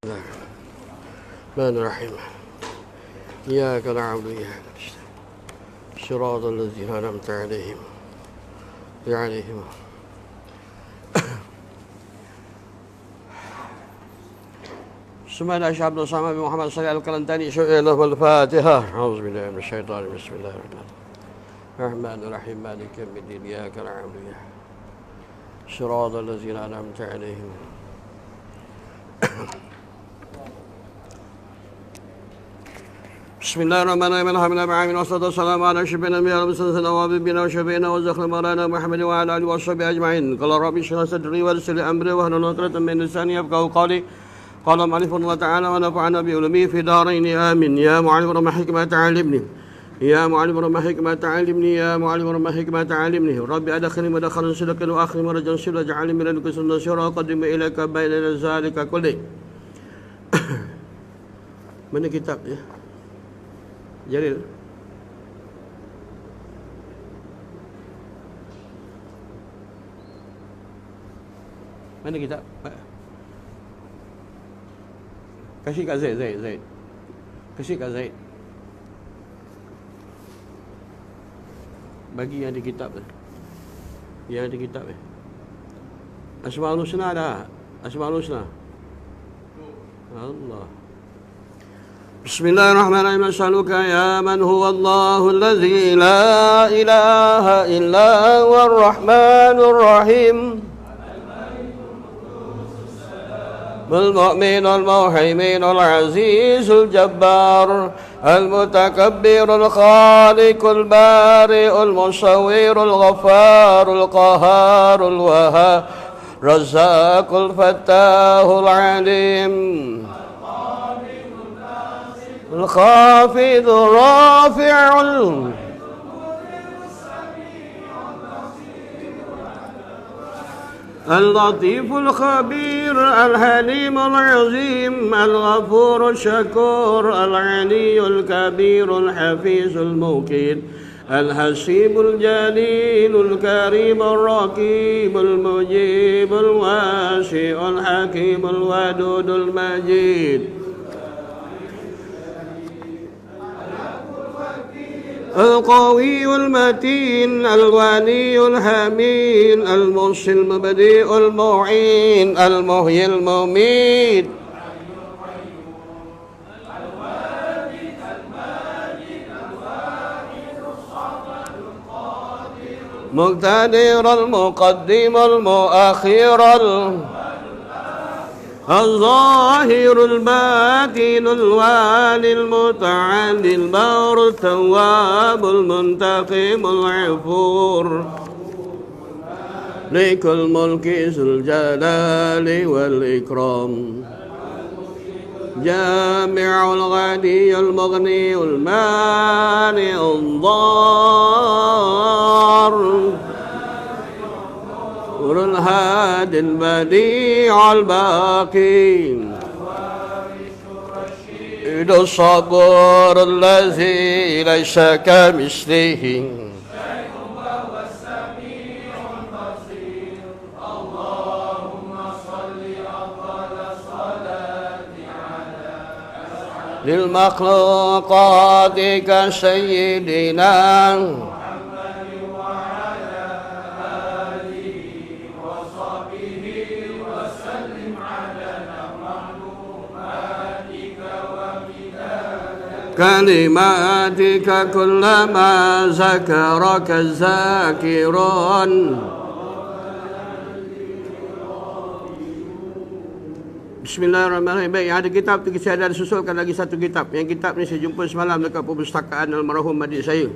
الرحمن الرحيم إياك نعبد وإياك نستعين صراط الذين أنعمت عليهم بسم الله الرحمن الرحيم محمد صلى الله عليه وسلم الفاتحة أعوذ بالله من الشيطان بسم الله الرحمن الرحيم مالك يوم الدين إياك نعبد وإياك صراط الذين أنعمت عليهم بسم الله الرحمن الرحيم الحمد لله رب العالمين والصلاة والسلام على أشرف الأنبياء والمرسلين وحبيبنا وشفيعنا وزخر مولانا محمد وعلى آله وصحبه أجمعين. قال رب اشرح صدري ويسر لي أمري واحلل عقدة من لساني يفقهوا قولي. قال المؤلف الله تعالى ونفعنا بعلومه في دارين آمين. يا معلم رب حكمة علمني يا معلم رب حكمة علمني يا معلم رب حكمة علمني ربي أدخلني مدخلا صدقا وآخرني مرجا صدقا اجعلني من لدنك نصيرا وقدم إليك بين ذلك كله. Mana kitab dia? Jalil. Mana kitab? Kasih kat Zaid. Kasih kat Zaid. Bagi yang ada kitab tu. Yang ada kitab ni. Asmaul Husna dah. Asmaul Husna. Allah. بسم الله الرحمن الرحيم نسألك يا من هو الله الذي لا إله إلا هو الرحمن الرحيم المؤمن المهيمن العزيز الجبار المتكبر الخالق البارئ المصور الغفار القهار الوهاب الرزاق الفتاح العليم الخافض الرافع اللطيف الخبير الحليم العظيم الغفور الشكور العلي الكبير الحفيظ المقيت الحسيب الجليل الكريم الرقيب المجيب الواسع الحكيم الودود المجيد القوي المتين الغني الحميد المحسن المبدئ المعين المحيي المميت مقتدر المقدم المؤخر الظاهر الباطن الوالي المتعالي البار التواب المنتقم الغفور لكل الملك ذو الجلال والإكرام جامع الغني المغني المانع الضار الهادي البديع الباقي الصبور الذي ليس كمثله اللهم صل أفضل الصلاة على للمخلوقات كسيدنا كلماتك كلما ذكرك الذاكرون Bismillahirrahmanirrahim. Baik, yang ada kitab tu saya ada susulkan lagi satu kitab. Yang kitab ni saya jumpa semalam dekat perpustakaan almarhum adik saya.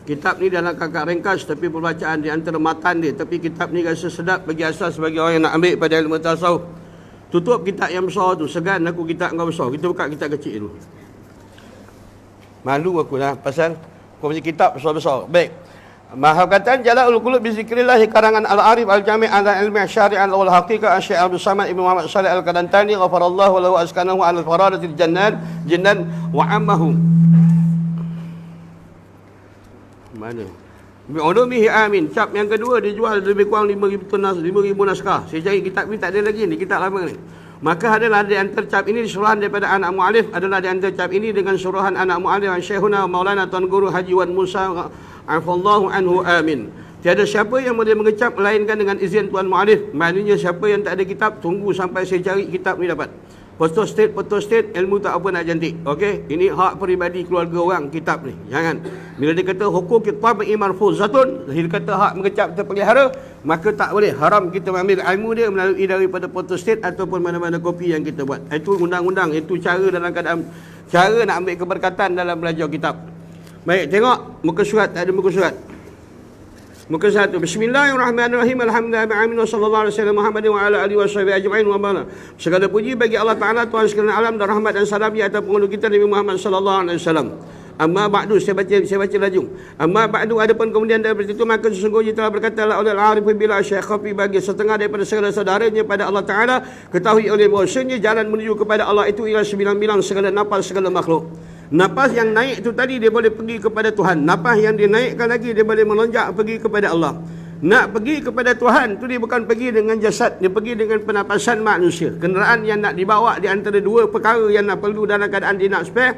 Kitab ni dalam kakak ringkas tapi pembacaan di antara matan dia. Tapi kitab ni rasa sedap bagi asas bagi orang yang nak ambil pada ilmu tasawuf. Tutup kitab yang besar tu. Segan aku kitab kau besar. Kita buka kitab kecil dulu. Malu aku lah pasal kau punya kitab besar-besar. Baik. Mahakatan Jala'ul Qulub bi zikrillah karangan Al-Arif Al-Jami' Al-Ilmi Syari'an Al-Haqiqah Syekh Abdul Samad Ibn Muhammad Shalih Al-Qadantani ghafarallahu wa lahu askanahu ala al-faradatil jinnan wa ammahu. Mana? Bi'ulumihi amin. Cap yang kedua dia jual lebih kurang 5,000 naskah. Saya cari kitab ni tak ada lagi ni, kitab lama ni. Maka adalah di antara cap ini suruhan daripada anak mu'alif, adalah di antara cap ini dengan suruhan anak mu'alif Syekhuna Maulana Tuan Guru Haji Wan Musa afallahu anhu amin. Tiada siapa yang boleh mengecap melainkan dengan izin Tuan Mu'alif. Maknanya siapa yang tak ada kitab, tunggu sampai saya cari kitab ni dapat. Foto state, ilmu tak apa nak cantik. Okey, ini hak peribadi keluarga orang kitab ni. Jangan. Bila dia kata hukum kitab marfuzatun, dia kata hak mengecap terpelihara, maka tak boleh. Haram kita mengambil ilmu dia melalui daripada foto state ataupun mana-mana kopi yang kita buat. Itu undang-undang, itu cara dalam keadaan cara nak ambil keberkatan dalam belajar kitab. Baik, tengok muka surat, ada muka surat. Muka 1. Bismillahirrahmanirrahim. Alhamdulillah wa sallallahu alaihi wasallam Muhammadin wa ala alihi washabihi ajma'in wa bala. Segala puji bagi Allah Taala Tuhan sekalian alam dan rahmat dan salam ya atas penghulu kita Nabi Muhammad sallallahu alaihi wasallam. Amma ba'du, saya baca laju. Amma ba'du, adapun kemudian daripada itu maka sesungguhnya telah berkata oleh al-arif bila syekhafi bagi setengah daripada segala saudaranya pada Allah Taala, ketahui oleh bahawasanya jalan menuju kepada Allah itu ialah sembilan-bilang segala nafas segala makhluk. Nafas yang naik itu tadi dia boleh pergi kepada Tuhan. Nafas yang dinaikkan lagi dia boleh melonjak pergi kepada Allah. Nak pergi kepada Tuhan tu dia bukan pergi dengan jasad, dia pergi dengan penapasan manusia. Kenderaan yang nak dibawa di antara dua perkara yang nak perlu dalam keadaan dia nak spare,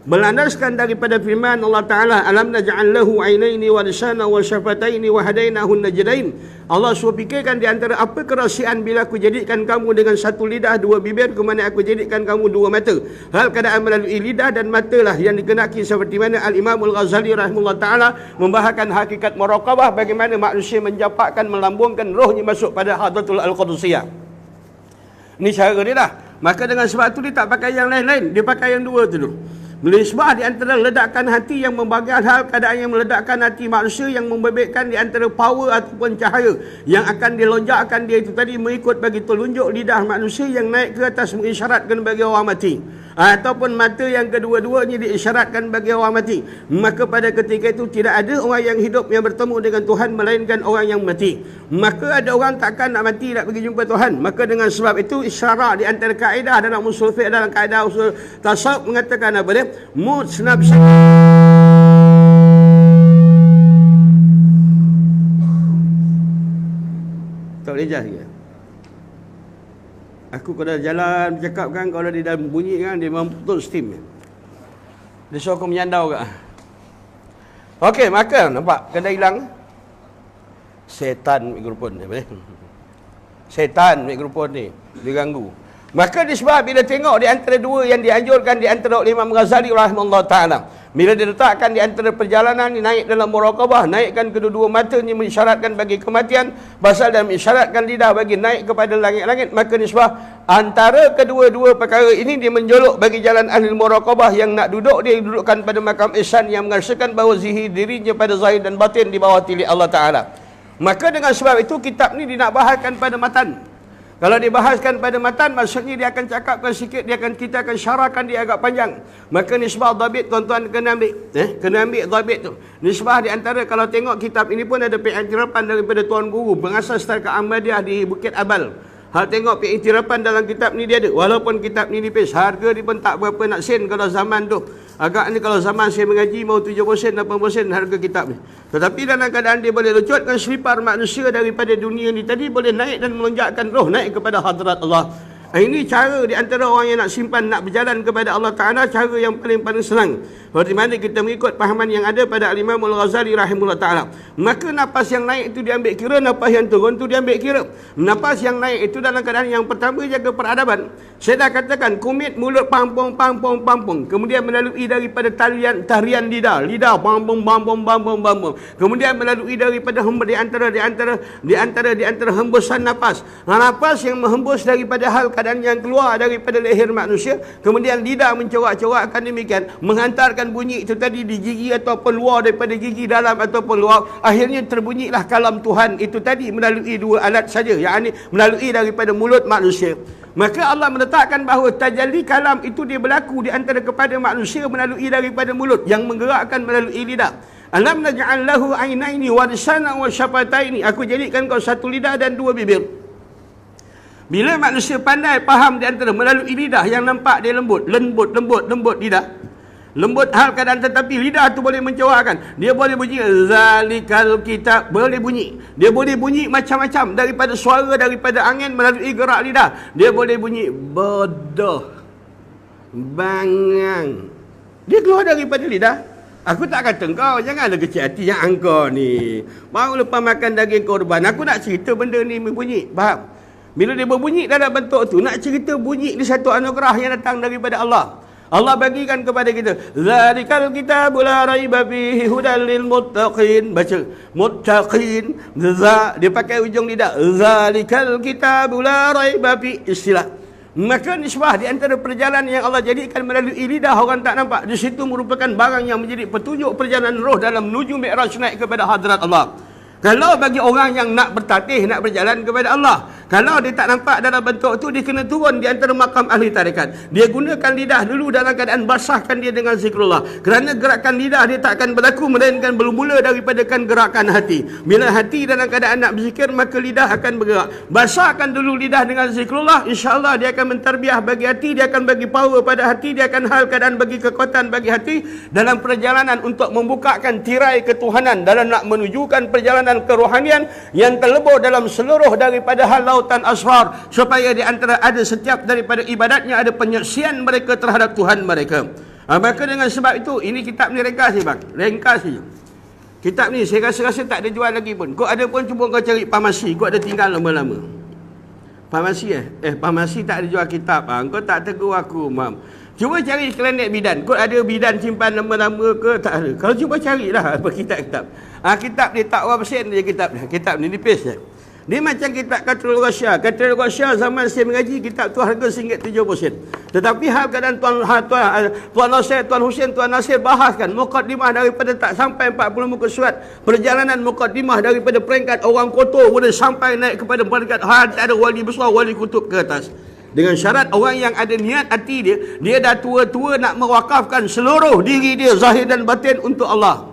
melandaskan daripada firman Allah Ta'ala, alam naj'al lahu ainaini wa lisana wa syafataini wa hadainahu najdain. Allah suruh fikirkan di antara apa kerahsiaan bila aku jadikan kamu dengan satu lidah dua bibir, kemudian aku jadikan kamu dua mata. Hal keadaan melalui lidah dan mata lah yang dikenaki seperti mana Al-Imam Al-Ghazali rahimahullah ta'ala membahaskan hakikat muraqabah, bagaimana manusia menjapakkan, melambungkan rohnya masuk pada hadratul Al-Qudusiyah. Ini cara dia dah. Maka dengan sebab tu dia tak pakai yang lain-lain, dia pakai yang dua tu dulu. Melisbah di antara ledakan hati yang membagian hal keadaan yang meledakkan hati manusia, yang membebekkan di antara power ataupun cahaya yang akan dilonjakkan dia itu tadi mengikut bagi telunjuk lidah manusia yang naik ke atas mengisyaratkan bagi orang mati, ataupun mata yang kedua-duanya diisyaratkan bagi orang mati. Maka pada ketika itu tidak ada orang yang hidup yang bertemu dengan Tuhan melainkan orang yang mati. Maka ada orang takkan nak mati nak pergi jumpa Tuhan. Maka dengan sebab itu isyarat di antara kaedah dalam usul fiqh, dalam kaedah usul tasawuf mengatakan apa dia? Musnab tak boleh jah ke? Aku kalau jalan bercakap kan, kalau dia dah bunyi kan, dia memang betul steam. Dia suruh aku menyandau ke? Okey, maka nampak kena hilang. Setan mikrofon ni, boleh? Setan mikrofon ni dia ganggu. Maka disebab bila tengok di antara dua yang dianjurkan di antara Imam Ghazali rahimahullah ta'ala, bila diletakkan di antara perjalanan ni, naik dalam muraqabah, naikkan kedua-dua matanya mengisyaratkan bagi kematian, basal dan mengisyaratkan lidah bagi naik kepada langit-langit. Maka disebab antara kedua-dua perkara ini dia menjolok bagi jalan ahli muraqabah yang nak duduk, dia dudukkan pada makam ihsan yang merasakan bahawa zihir dirinya pada zahir dan batin di bawah tilik Allah Ta'ala. Maka dengan sebab itu kitab ni dia nak bahaskan pada matan. Kalau dibahaskan pada matan, maksudnya dia akan cakapkan sikit, kita akan syarahkan dia agak panjang. Maka nisbah dhabit tuan-tuan kena ambil. Kena ambil dhabit tu. Nisbah di antara, kalau tengok kitab ini pun ada pengiktirafan daripada Tuan Guru, pengasas Tarekat Ahmadiyah di Bukit Abal. Hal tengok pengiktirafan dalam kitab ni dia ada. Walaupun kitab ni nipis, harga dia pun tak berapa nak sen kalau zaman tu. Agak ni kalau zaman saya mengaji mau 70 sen, 80 sen harga kitab ni. Tetapi dalam keadaan dia boleh lucutkan selipar manusia daripada dunia ni tadi, boleh naik dan melonjakkan roh naik kepada hadrat Allah. Ini cara di antara orang yang nak simpan, nak berjalan kepada Allah Ta'ala, cara yang paling senang. Seperti mana kita mengikut pahaman yang ada pada Al-Imam Al-Ghazali rahimahullah ta'ala. Maka nafas yang naik itu diambil kira, nafas yang turun itu diambil kira. Nafas yang naik itu dalam keadaan yang pertama jaga peradaban. Saya dah katakan, kumit mulut pampung. Kemudian melalui daripada tarian lidah pampung. Kemudian melalui daripada di antara hembusan nafas. Nafas yang menghembus daripada hal keadaan yang keluar daripada leher manusia, kemudian lidah mencorak-corakkan demikian, menghantarkan bunyi itu tadi di gigi ataupun luar daripada gigi, dalam ataupun luar, akhirnya terbunyilah kalam Tuhan itu tadi melalui dua alat saja, yakni melalui daripada mulut manusia. Maka Allah meletakkan bahawa tajalli kalam itu dia berlaku di antara kepada manusia melalui daripada mulut yang menggerakkan melalui lidah. Alam naj'al lahu ainaini wa lisanan wa syafataini, aku jadikan kau satu lidah dan dua bibir. Bila manusia pandai faham di antara melalui lidah yang nampak dia lembut lidah, Lembut hal keadaan, tetapi lidah tu boleh mencawarkan. Dia boleh bunyi zalikal kitab, boleh bunyi. Dia boleh bunyi macam-macam, daripada suara, daripada angin, melalui gerak lidah. Dia boleh bunyi bodoh, bangang. Dia keluar daripada lidah. Aku tak kata kau janganlah kecil hati yang engkau ni. Baru lepas makan daging korban, aku nak cerita benda ni berbunyi. Faham? Bila dia berbunyi dalam bentuk tu, nak cerita bunyi ni satu anugerah yang datang daripada Allah. Allah bagikan kepada kita. Zalikal kitabul la raiba fihi hudal lil muttaqin. Baca muttaqin. Dia pakai ujung lidah. Zalikal kitabul la raiba fihi, istilah. Maka nisbah di antara perjalanan yang Allah jadikan melalui lidah orang tak nampak, di situ merupakan barang yang menjadi petunjuk perjalanan roh dalam menuju Mi'raj naik kepada hadrat Allah. Kalau bagi orang yang nak bertatih, nak berjalan kepada Allah, kalau dia tak nampak dalam bentuk tu, dia kena turun di antara makam ahli tarikat. Dia gunakan lidah dulu dalam keadaan basahkan dia dengan zikrullah. Kerana gerakan lidah dia tak akan berlaku melainkan bermula daripada gerakan hati. Bila hati dalam keadaan nak berzikir, maka lidah akan bergerak. Basahkan dulu lidah dengan zikrullah, insya-Allah dia akan mentarbiah bagi hati, dia akan bagi power pada hati, dia akan hal keadaan bagi kekuatan bagi hati dalam perjalanan untuk membukakan tirai ketuhanan, dalam nak menunjukkan perjalanan kerohanian yang terlebur dalam seluruh daripada hal lautan asrar, supaya di antara ada setiap daripada ibadatnya ada penyaksian mereka terhadap Tuhan mereka. Maka dengan sebab itu, ini kitab ni ringkas ni bang, ringkas ni. Kitab ni saya rasa tak ada jual lagi pun. Kau ada pun cuba kau cari farmasi, kau ada tinggal lama-lama. Farmasi farmasi tak ada jual kitab. Kau tak tegur aku, mam. Cuba cari klinik bidan. Kau ada bidan simpan lama-lama ke? Tak ada. Kalau cuba carilah apa kitab-kitab. Kitab dia tak berapa sen je kitab ni. Kitab ni nipis je. Dia macam kitab Katrul Ghasya. Katrul Ghasya zaman saya mengaji, kitab tu harga RM1.70. Tetapi hal keadaan Tuan Nasir, Tuan Husin, Tuan Nasir bahaskan muqaddimah daripada tak sampai 40 muka surat. Perjalanan muqaddimah daripada peringkat orang kotor boleh sampai naik kepada peringkat tak ada wali besar, wali kutub ke atas. Dengan syarat orang yang ada niat hati dia dah tua-tua nak mewakafkan seluruh diri dia zahir dan batin untuk Allah.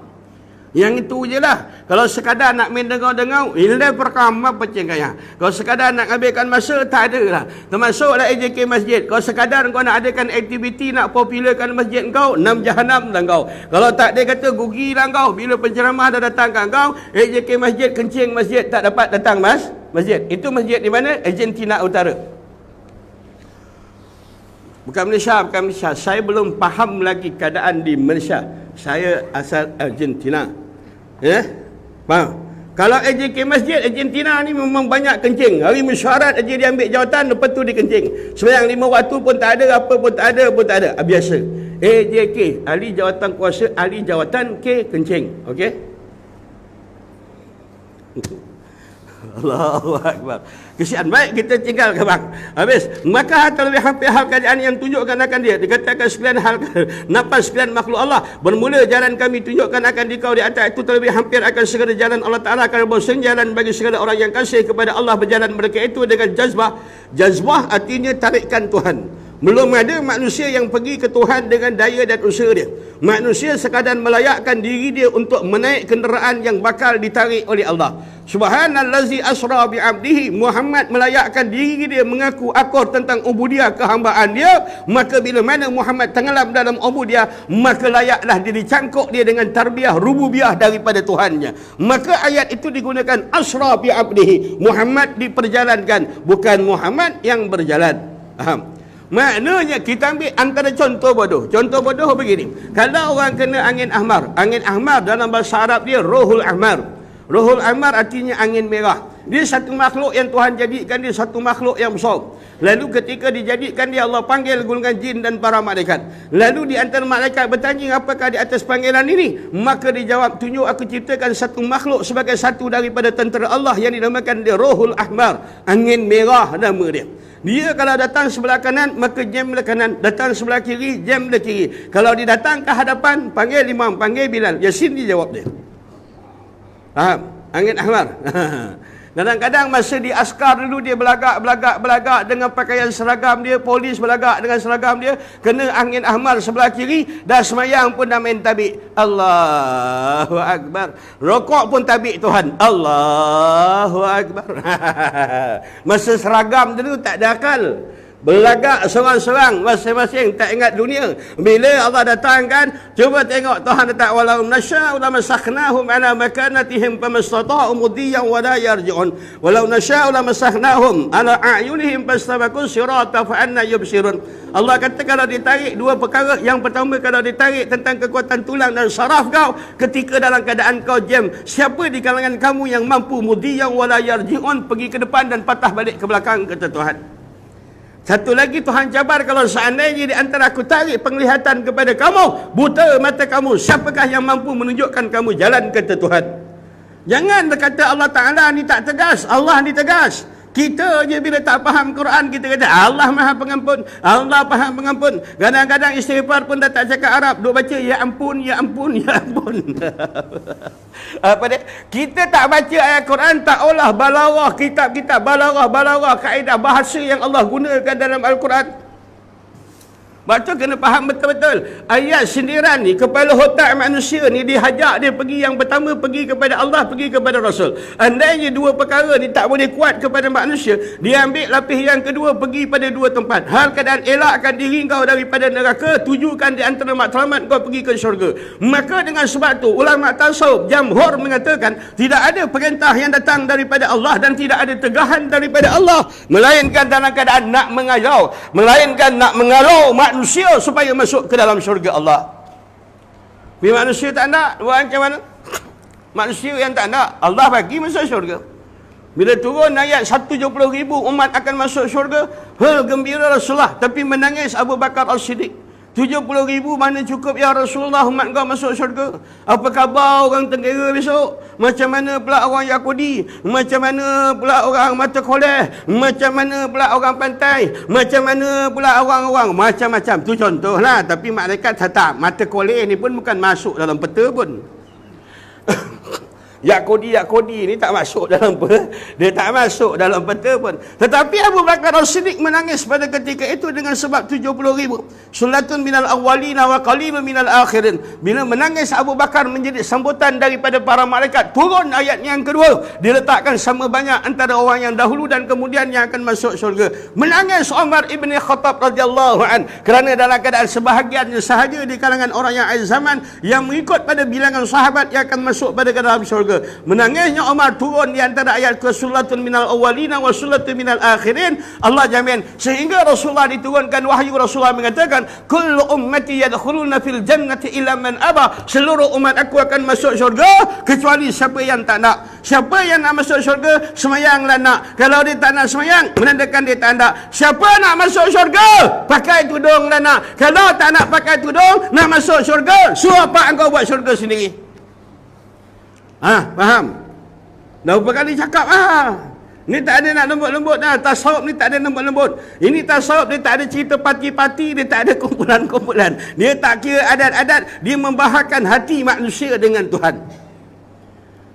Yang itu je lah. Kalau sekadar nak main dengar-dengar, ilai perkama pencengkaya. Kalau sekadar nak habiskan masa, tak ada lah. Termasuklah AJK Masjid. Kalau sekadar kau nak adakan aktiviti, nak popularkan masjid kau, 6 jahanam lah kau. Kalau tak, dia kata gugilah kau. Bila penceramah dah datang kat kau, AJK Masjid kencing masjid, tak dapat datang masjid. Itu masjid di mana? Argentina Utara. Bukan Malaysia. Saya belum faham lagi keadaan di Malaysia. Saya asal Argentina. Faham? Kalau AJK Masjid Argentina ni memang banyak kencing. Hari mesyuarat aja dia ambil jawatan, lepas tu dia kencing. Sembahyang 5 waktu pun tak ada, apa pun tak ada. Biasa. AJK, ahli jawatan kuasa, ahli jawatan K, kencing. Okey? Allahu Akbar. Kesian, baik kita tinggal ke bang. Habis. Maka terlebih hampir hal keadaan yang tunjukkan akan dia. Dikatakan sekalian hal nafas sekalian makhluk Allah. Bermula jalan kami tunjukkan akan dikau di atas itu terlebih hampir akan segala jalan Allah Ta'ala akan bersen jalan bagi segala orang yang kasih kepada Allah berjalan mereka itu dengan jazbah. Jazbah artinya tarikan Tuhan. Belum ada manusia yang pergi ke Tuhan dengan daya dan usaha dia. Manusia sekadar melayakkan diri dia untuk menaik kenderaan yang bakal ditarik oleh Allah. Subhanallazi asra bi'abdihi. Muhammad melayakkan diri dia mengaku akur tentang ubudiyah kehambaan dia. Maka bila mana Muhammad tenggelam dalam ubudiyah, maka layaklah dia dicangkuk dia dengan tarbiyah rububiyah daripada Tuhannya. Maka ayat itu digunakan asra bi'abdihi. Muhammad diperjalankan, bukan Muhammad yang berjalan. Faham? Maknanya kita ambil antara contoh bodoh. Contoh bodoh begini. Kalau orang kena angin ahmar. Angin ahmar dalam bahasa Arab dia rohul ahmar. Rohul ahmar artinya angin merah. Dia satu makhluk yang Tuhan jadikan dia satu makhluk yang besar. Lalu ketika dijadikan dia, Allah panggil golongan jin dan para malaikat. Lalu di antara malaikat bertanya apakah di atas panggilan ini? Maka dijawab, tunjuk aku ciptakan satu makhluk sebagai satu daripada tentera Allah yang dinamakan dia rohul ahmar. Angin merah nama dia. Dia kalau datang sebelah kanan, maka jam belah kanan. Datang sebelah kiri, jam belah kiri. Kalau dia datang ke hadapan, panggil imam, panggil Bilal. Yasin dia jawab dia. Faham? Angin ahmar. Kadang-kadang masa di askar dulu dia belagak dengan pakaian seragam dia, polis belagak dengan seragam dia, kena angin ahmar sebelah kiri, dah semayang pun dah main tabik. Allahu Akbar. Rokok pun tabik Tuhan. Allahu Akbar. Masa seragam dulu tak ada akal. Berlagak serang-serang masing-masing tak ingat dunia. Bila Allah datangkan, cuba tengok Tuhan datang, walau nasya'u lamasahnahum ala makanatihim famastata'u mudiyyan wa la yarji'un. Walau nasya'u lamasahnahum ala a'yunihim fastabaqu sirata fa anna yubsirun. Allah kata kalau ditarik dua perkara. Yang pertama, kalau ditarik tentang kekuatan tulang dan saraf kau ketika dalam keadaan kau jam. Siapa di kalangan kamu yang mampu mudiyyan wa la yarji'un, pergi ke depan dan patah balik ke belakang, kata Tuhan. Satu lagi Tuhan cabar, kalau seandainya di antara aku tarik penglihatan kepada kamu, buta mata kamu, siapakah yang mampu menunjukkan kamu jalan, kata Tuhan. Jangan berkata Allah Ta'ala ni tak tegas, Allah ni tegas. Kita je bila tak faham Quran, kita kata Allah Maha Pengampun, Allah Maha Pengampun. Kadang-kadang istighfar pun dah tak cakap Arab, duk baca ya ampun, ya ampun, ya ampun. Apa dia? Kita tak baca ayat Quran, tak olah balawah kitab-kitab, balawah kaedah bahasa yang Allah gunakan dalam Al-Quran. Baca kena faham betul-betul. Ayat sindiran ni, kepala otak manusia ni dihajak dia pergi, yang pertama pergi kepada Allah, pergi kepada Rasul. Andainya dua perkara ni tak boleh kuat kepada manusia, dia ambil lapis yang kedua, pergi pada dua tempat. Hal keadaan elakkan diri kau daripada neraka, tujukan di antara matlamat kau pergi ke syurga. Maka dengan sebab tu ulama tasawuf jamhur mengatakan tidak ada perintah yang datang daripada Allah dan tidak ada tegahan daripada Allah melainkan dalam keadaan nak mengajau, melainkan nak mengalau manusia supaya masuk ke dalam syurga Allah. Bila manusia tak nak, buat macam mana? Manusia yang tak nak, Allah bagi masuk syurga. Bila turun ayat 170,000 umat akan masuk syurga, gembira Rasulullah, tapi menangis Abu Bakar As-Siddiq. 70,000 mana cukup ya Rasulullah, umat kau masuk syurga. Apa khabar orang Tenggara besok? Macam mana pula orang Yahudi? Macam mana pula orang mata koleh? Macam mana pula orang pantai? Macam mana pula orang-orang? Macam-macam. Tu contohlah. Tapi malaikat tak. Mata koleh ni pun bukan masuk dalam peta pun. Yahudi ni tak masuk dalam peta. Dia tak masuk dalam peta pun. Tetapi Abu Bakar As-Siddiq menangis pada ketika itu dengan sebab 70,000. Sulatun minal awwalina wa qalilun minal akhirin. Bila menangis Abu Bakar menjadi sambutan daripada para malaikat. Turun ayat yang kedua, diletakkan sama banyak antara orang yang dahulu dan kemudian yang akan masuk syurga. Menangis Umar ibn Khattab radhiyallahu an, kerana dalam keadaan sebahagiannya sahaja di kalangan orang yang akhir zaman yang mengikut pada bilangan sahabat yang akan masuk pada ke dalam syurga. Menangisnya Umar turun di antara ayat sulatun minal awwalina wa sulatun minal akhirin. Allah jamin sehingga Rasulullah diturunkan wahyu. Rasulullah mengatakan kullu ummati yadkhuluna fil jannati illa man aba. Seluruh umat aku akan masuk syurga kecuali siapa yang tak nak. Siapa yang nak masuk syurga, semayanglah nak. Kalau dia tak nak semayang, menandakan dia tak nak. Siapa nak masuk syurga, pakai tudung lah nak. Kalau tak nak pakai tudung, nak masuk syurga, suruh apa engkau buat syurga sendiri. Faham? Dah berapa kali cakap ni tak ada nak lembut-lembut dah. Tasawuf ni tak ada lembut-lembut. Ini tasawuf, dia tak ada cerita parti-parti, dia tak ada kumpulan-kumpulan. Dia tak kira adat-adat, dia membahagikan hati manusia dengan Tuhan.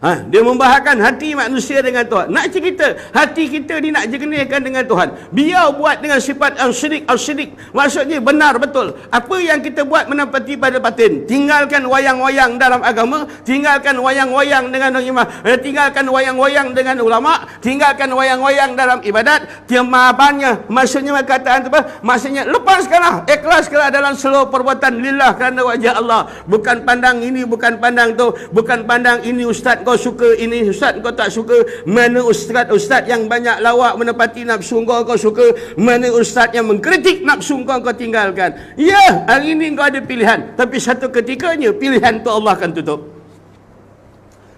Dia membahagikan hati manusia dengan Tuhan. Nak cerita, hati kita ni nak jeniskan dengan Tuhan. Biar buat dengan sifat al-sidik. Maksudnya benar betul. Apa yang kita buat menempati pada batin. Tinggalkan wayang-wayang dalam agama. Tinggalkan wayang-wayang dengan imam. Tinggalkan wayang-wayang dengan ulama. Tinggalkan wayang-wayang dalam ibadat. Tiamabannya. Maksudnya perkataan tu apa? Maksudnya lepaskanlah. Ikhlaskanlah dalam seluruh perbuatan lillah kerana wajah Allah. Bukan pandang ini, bukan pandang tu. Bukan pandang ini ustaz kau suka, ini ustaz kau tak suka. Mana ustaz yang banyak lawak menepati nafsu kau suka. Mana ustaz yang mengkritik nafsu kau tinggalkan. Ya, hari ini kau ada pilihan, tapi satu ketikanya pilihan tu Allah akan tutup.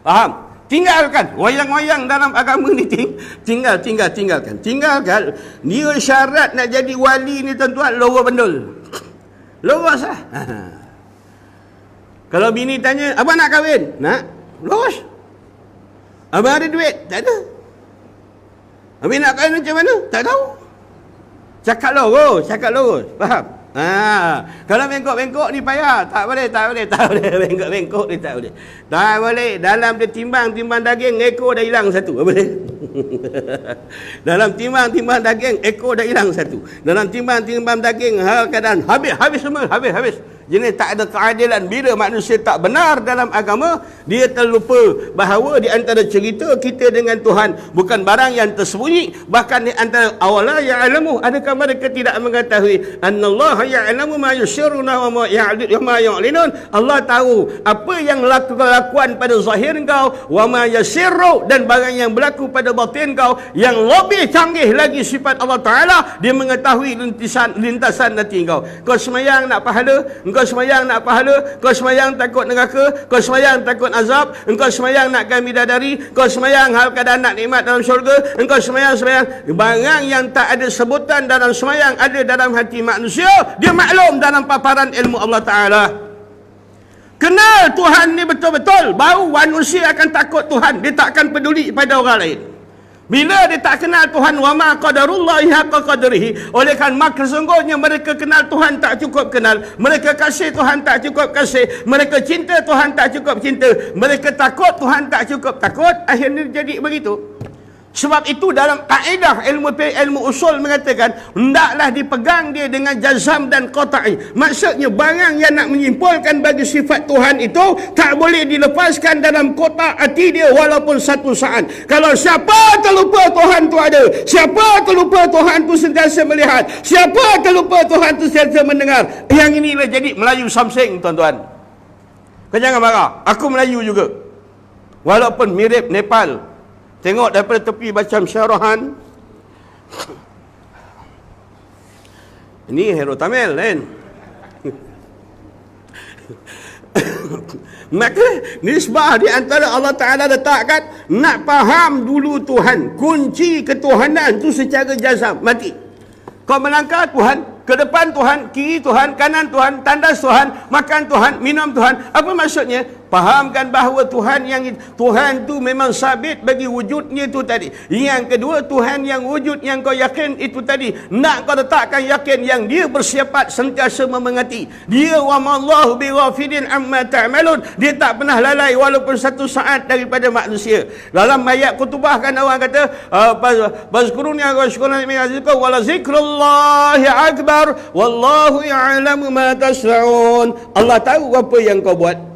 Faham? Tinggalkan wayang-wayang dalam agama ni. Tinggalkan. Dia syarat nak jadi wali ni tuan-tuan, lorong bendul. Lurus lah. Kalau bini tanya, abang nak kahwin? Nak? Lurus. Abang ada duit? Tak ada. Abang nak kahwin macam mana? Tak tahu. Cakap lurus. Faham? Kalau bengkok-bengkok ni payah. Tak boleh. Bengkok-bengkok ni tak boleh. Tak boleh. Dalam dia timbang daging, ekor dah hilang satu. Tak boleh. Dalam timbang-timbang daging, ekor dah hilang satu. Dalam timbang-timbang daging, hal keadaan habis semua, habis. Jadi tak ada keadilan. Bila manusia tak benar dalam agama, dia terlupa bahawa di antara cerita kita dengan Tuhan bukan barang yang tersembunyi. Bahkan di antara awala ya'lamu, adakah mereka tidak mengetahui annallaha ya'lamu ma yusirruna wa ma yu'linun. Allah tahu apa yang lakukan pada zahir kau, wa ma yasirru, dan barang yang berlaku pada batin kau. Yang lebih canggih lagi sifat Allah Ta'ala, dia mengetahui lintasan hati kau. Kau semayang nak pahala, engkau semayang nak pahala, kau semayang takut neraka, kau semayang takut azab, engkau semayang nakkan bidadari, kau semayang hal keadaan nak nikmat dalam syurga, engkau semayang barang yang tak ada sebutan dalam semayang ada dalam hati manusia, dia maklum dalam paparan ilmu Allah Ta'ala. Kenal Tuhan ni betul-betul, baru manusia akan takut Tuhan. Dia tak akan peduli pada orang lain. Bila dia tak kenal Tuhan, wa ma qadarullahi haqqa qadrihi, oleh kerana maka sesungguhnya mereka kenal Tuhan tak cukup kenal, mereka kasih Tuhan tak cukup kasih, mereka cinta Tuhan tak cukup cinta, mereka takut Tuhan tak cukup takut, akhirnya jadi begitu. Sebab itu dalam kaedah ilmu usul mengatakan hendaklah dipegang dia dengan jazam dan qata'i. Maksudnya barang yang nak menyimpulkan bagi sifat Tuhan itu tak boleh dilepaskan dalam kotak hati dia walaupun satu saat. Kalau siapa terlupa Tuhan tu ada, siapa terlupa Tuhan tu sentiasa melihat, siapa terlupa Tuhan tu sentiasa mendengar. Yang inilah jadi Melayu Samsing, tuan-tuan. Kau jangan marah, aku Melayu juga, walaupun mirip Nepal. Tengok daripada tepi macam syarahan. Ini hero Tamil kan? Maka nisbah di antara Allah Ta'ala letakkan nak faham dulu Tuhan. Kunci ketuhanan tu secara jazam, mati. Kau melangkah Tuhan, ke depan Tuhan, kiri Tuhan, kanan Tuhan, tandas Tuhan, makan Tuhan, minum Tuhan. Apa maksudnya? Fahamkan bahawa Tuhan tu memang sabit bagi wujudnya itu tadi. Yang kedua, Tuhan yang wujud yang kau yakin itu tadi, nak kau letakkan yakin yang dia bersifat sentiasa memengerti. Dia wa ma'allahu bighafilin amma ta'malun. Dia tak pernah lalai walaupun satu saat daripada manusia. Dalam ayat kutubah kan orang kata bazkuruni wa wala zikrullahi akbar wallahu ya'lamu ma tasna'un. Allah tahu apa yang kau buat.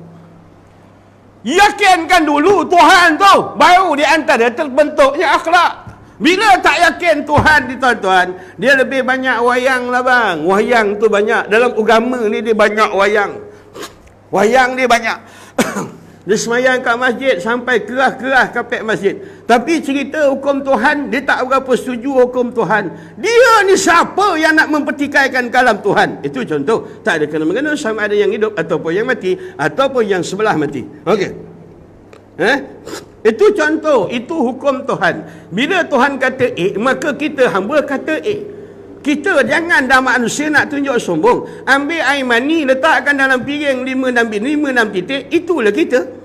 Yakinkan dulu Tuhan tu, baru di antara terbentuknya akhlak. Bila tak yakin Tuhan ni tuan-tuan, dia lebih banyak wayang lah bang. Wayang tu banyak. Dalam agama ni dia banyak wayang. Wayang dia banyak. Dia semayang kat masjid sampai kerah-kerah kapek masjid. Tapi cerita hukum Tuhan, dia tak berapa setuju hukum Tuhan. Dia ni siapa yang nak mempertikaikan kalam Tuhan? Itu contoh. Tak ada kena-mengena sama ada yang hidup ataupun yang mati, ataupun yang sebelah mati. Okey. Itu contoh. Itu hukum Tuhan. Bila Tuhan kata A, maka kita hamba kata A. Kita jangan dah manusia nak tunjuk sombong. Ambil air mani, letakkan dalam piring 5-6 titik. Itulah kita.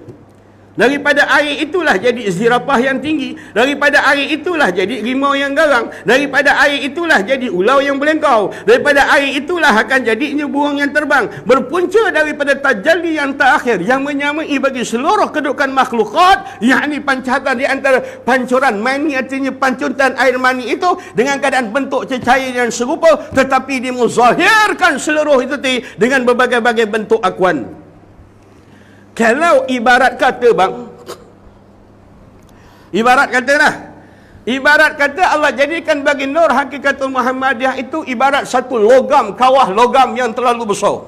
Daripada air itulah jadi zirafah yang tinggi. Daripada air itulah jadi rimau yang garang. Daripada air itulah jadi ulau yang belengkau. Daripada air itulah akan jadinya burung yang terbang. Berpunca daripada tajalli yang terakhir yang menyamai bagi seluruh kedudukan makhlukat, yakni pancatan di antara pancuran mani, artinya pancuran air mani itu dengan keadaan bentuk cecair yang serupa, tetapi dia menzahirkan seluruh itu dengan berbagai-bagai bentuk akuan. Kalau ibarat kata bang, ibarat kata Allah jadikan bagi nur hakikatul Muhammadiyah itu ibarat satu logam, kawah logam yang terlalu besar.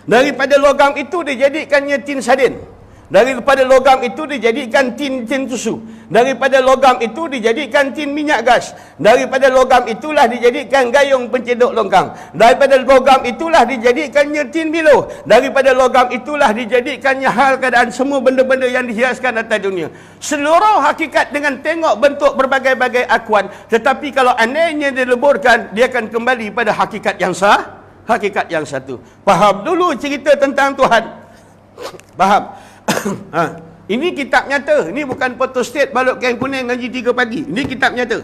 Daripada logam itu dijadikannya tin sadin. Daripada logam itu dijadikan tin susu. Daripada logam itu dijadikan tin minyak gas. Daripada logam itulah dijadikan gayung pencedok longkang. Daripada logam itulah dijadikannya tin Milo. Daripada logam itulah dijadikannya hal keadaan semua benda-benda yang dihiaskan atas dunia. Seluruh hakikat dengan tengok bentuk berbagai-bagai akuan. Tetapi kalau andainya dileburkan, dia akan kembali pada hakikat yang sah, hakikat yang satu. Faham dulu cerita tentang Tuhan. Faham? Ini kitab nyata. Ini bukan photostat balut kain kuning ngaji 3 pagi. Ini kitab nyata.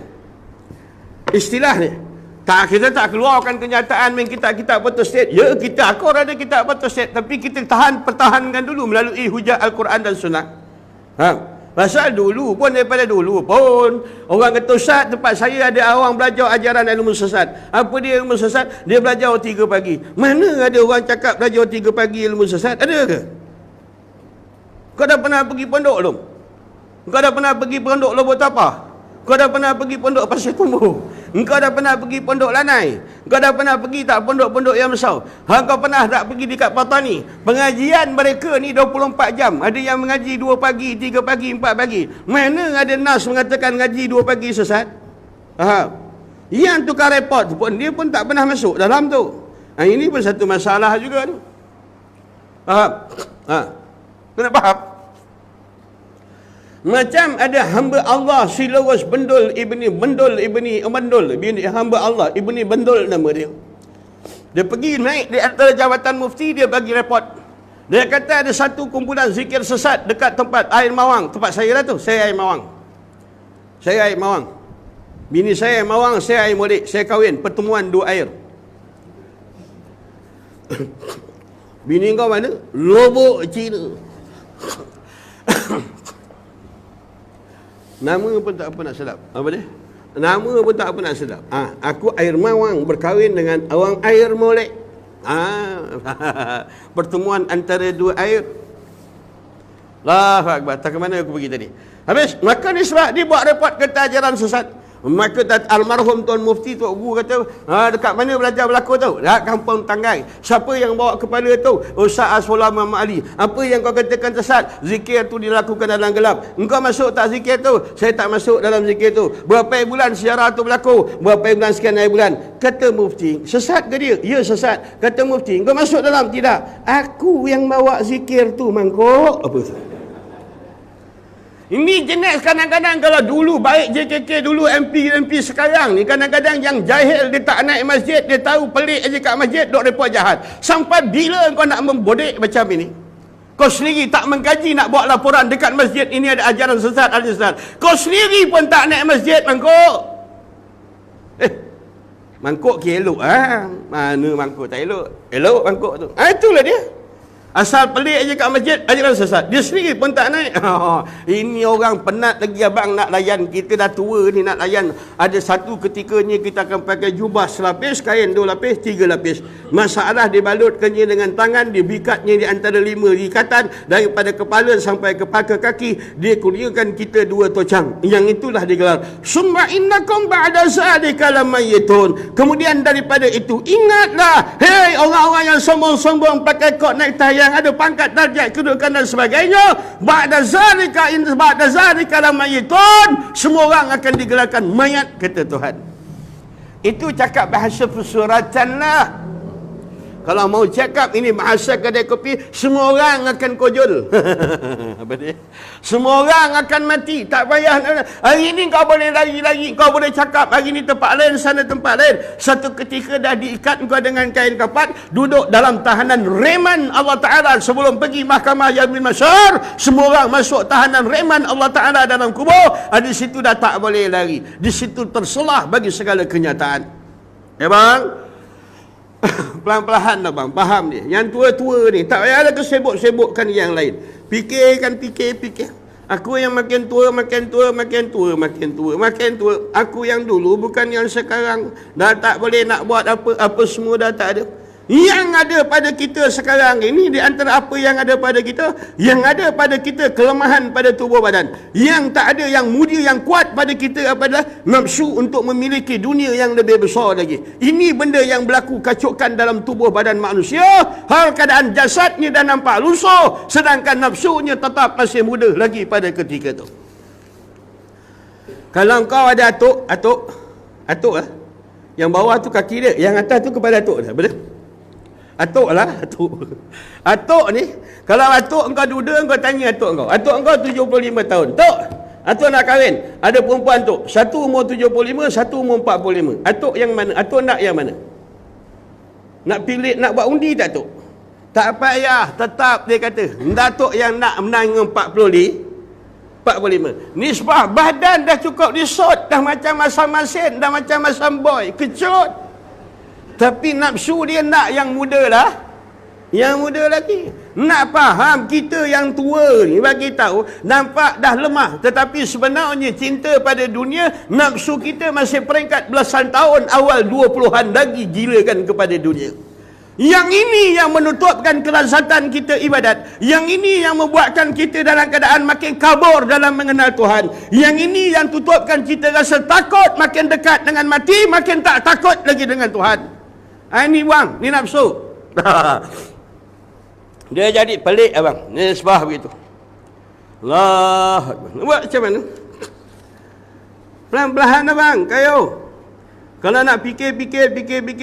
Istilah ni. Kita tak keluarkan kenyataan main kitab-kitab photostat. Ya, kita akur ada kitab photostat, tapi kita pertahankan dulu melalui hujah Al-Quran dan Sunnah. Pasal dulu pun, daripada dulu pun orang kata Ustaz, tempat saya ada orang belajar ajaran ilmu sesat. Apa dia ilmu sesat? Dia belajar 3 pagi. Mana ada orang cakap belajar 3 pagi ilmu sesat? Ada ke? Kau dah pernah pergi pondok belum? Kau dah pernah pergi pondok Lobo Tapah? Kau dah pernah pergi pondok Pasir Tumbuh? Engkau dah pernah pergi pondok Lanai? Kau dah pernah pergi tak pondok-pondok yang besar? Kau pernah tak pergi dekat Patani? Pengajian mereka ni 24 jam. Ada yang mengaji 2 pagi, 3 pagi, 4 pagi. Mana ada nas mengatakan ngaji 2 pagi sesat? Yang tukar report pun, dia pun tak pernah masuk dalam tu. Ini pun satu masalah juga tu. Faham? Kena faham? Macam ada hamba Allah Silawus Bendul ibni hamba Allah ibni Bendul nama dia. Dia pergi naik di antara jawatan mufti, dia bagi report. Dia kata ada satu kumpulan zikir sesat dekat tempat air Mawang. Tempat saya lah tu, saya air Mawang. Bini saya air Mawang, saya air Molek. Saya kahwin, pertemuan 2 air. Bini kau mana? Lobok Cina. Nama pun tak apa nak sedap. Apa dia? Nama pun tak apa nak sedap. Aku air Mawang berkahwin dengan orang air Molek. Pertemuan antara 2 air. Allahu Akbar. Tak ke mana aku pergi tadi. Habis, maka ni sebab dia buat report kata ajaran sesat. Maka almarhum Tuan Mufti Tok Guru kata, dekat mana belajar berlaku tu? Dekat Kampung Tanggai. Siapa yang bawa kepala tu? Ustaz Asfullah Muhammad Ali. Apa yang kau katakan sesat? Zikir tu dilakukan dalam gelap. Engkau masuk tak zikir tu? Saya tak masuk dalam zikir tu. Berapa bulan sejarah tu berlaku? Berapa bulan sekian bulan? Kata Mufti, sesat ke dia? Ya sesat. Kata Mufti, engkau masuk dalam? Tidak. Aku yang bawa zikir tu, mangkuk. Apa tu? Ini jenis kadang-kadang kalau dulu baik JKK dulu MP sekarang ni kadang-kadang yang jahil dia tak naik masjid, dia tahu pelik aja kat masjid dok report jahat. Sampai bila kau nak membodek macam ini? Kau sendiri tak mengkaji nak buat laporan dekat masjid ini ada ajaran sesat, ada sesat. Kau sendiri pun tak naik masjid, mangkuk. Mangkuk ke elok Mana mangkuk tak elok? Elok mangkuk tu. Itulah dia. Asal pelik aja kat masjid, ajaran sesat. Dia sendiri pun tak naik. Ini orang penat lagi abang nak layan. Kita dah tua ni nak layan. Ada satu ketikanya kita akan pakai jubah selapis, kain 2 lapis, 3 lapis. Masalah dibalutkannya dengan tangan, dibikatnya di antara 5 ikatan. Daripada kepala sampai ke pakai kaki, dia kurniakan kita 2 tocang. Yang itulah digelar. Summa innakum ba'da zalika lamayitun. Kemudian daripada itu, ingatlah, hei orang-orang yang sombong-sombong pakai kot naik tayang, yang ada pangkat darjat kedudukan dan sebagainya, ba'da zalika lamayitun, semua orang akan digelarkan mayat, kata Tuhan. Itu cakap bahasa persuratan lah. Kalau mau cakap ini bahasa kedai kopi, semua orang akan kojol. Apa dia? Semua orang akan mati. Tak payah. Hari ini kau boleh lari-lari, kau boleh cakap. Hari ini tempat lain, sana tempat lain. Satu ketika dah diikat kau dengan kain kapat, duduk dalam tahanan reman Allah Ta'ala sebelum pergi mahkamah Yaumil Mahsyar. Semua orang masuk tahanan reman Allah Ta'ala dalam kubur. Di situ dah tak boleh lari. Di situ terselah bagi segala kenyataan. Ya bang? Pelan-pelan lah bang, faham dia. Yang tua-tua ni tak payah lah kesebut-sebutkan yang lain. Fikir. Aku yang makin tua. Aku yang dulu bukan yang sekarang. Dah tak boleh nak buat apa semua dah tak ada. Yang ada pada kita sekarang ini, di antara apa yang ada pada kita, yang ada pada kita kelemahan pada tubuh badan. Yang tak ada, yang mulia, yang kuat pada kita adalah nafsu untuk memiliki dunia yang lebih besar lagi. Ini benda yang berlaku kacukan dalam tubuh badan manusia. Hal keadaan jasadnya dah nampak lusuh, sedangkan nafsunya tetap masih muda lagi pada ketika itu. Kalau kau ada atuk lah. Yang bawah tu kaki dia, yang atas tu kepala atuk dah. Betul? Atuk lah, atuk ni, kalau atuk engkau duda, engkau tanya atuk engkau 75 tahun. Tok, atuk nak kahwin, ada perempuan tu, satu umur 75, satu umur 45. Atuk yang mana? Atuk nak yang mana? Nak pilih, nak buat undi tak tok? Tak payah, tetap dia kata, datuk yang nak menang dengan 45. Nisbah badan dah cukup disot, dah macam masam masin, dah macam masam boy, kecut. Tapi nafsu dia nak yang muda lah. Yang muda lagi. Nak faham kita yang tua ni bagi tahu nampak dah lemah, tetapi sebenarnya cinta pada dunia, nafsu kita masih peringkat belasan tahun awal 20-an lagi gilakan kepada dunia. Yang ini yang menutupkan kelazatan kita ibadat. Yang ini yang membuatkan kita dalam keadaan makin kabur dalam mengenal Tuhan. Yang ini yang tutupkan kita rasa takut, makin dekat dengan mati, makin tak takut lagi dengan Tuhan. Ini bang, ni nafsu. Dia jadi pelik abang. Nisbah begitu. Allah. Buat macam mana? Pelan-pelan abang, kayu. Kalau nak fikir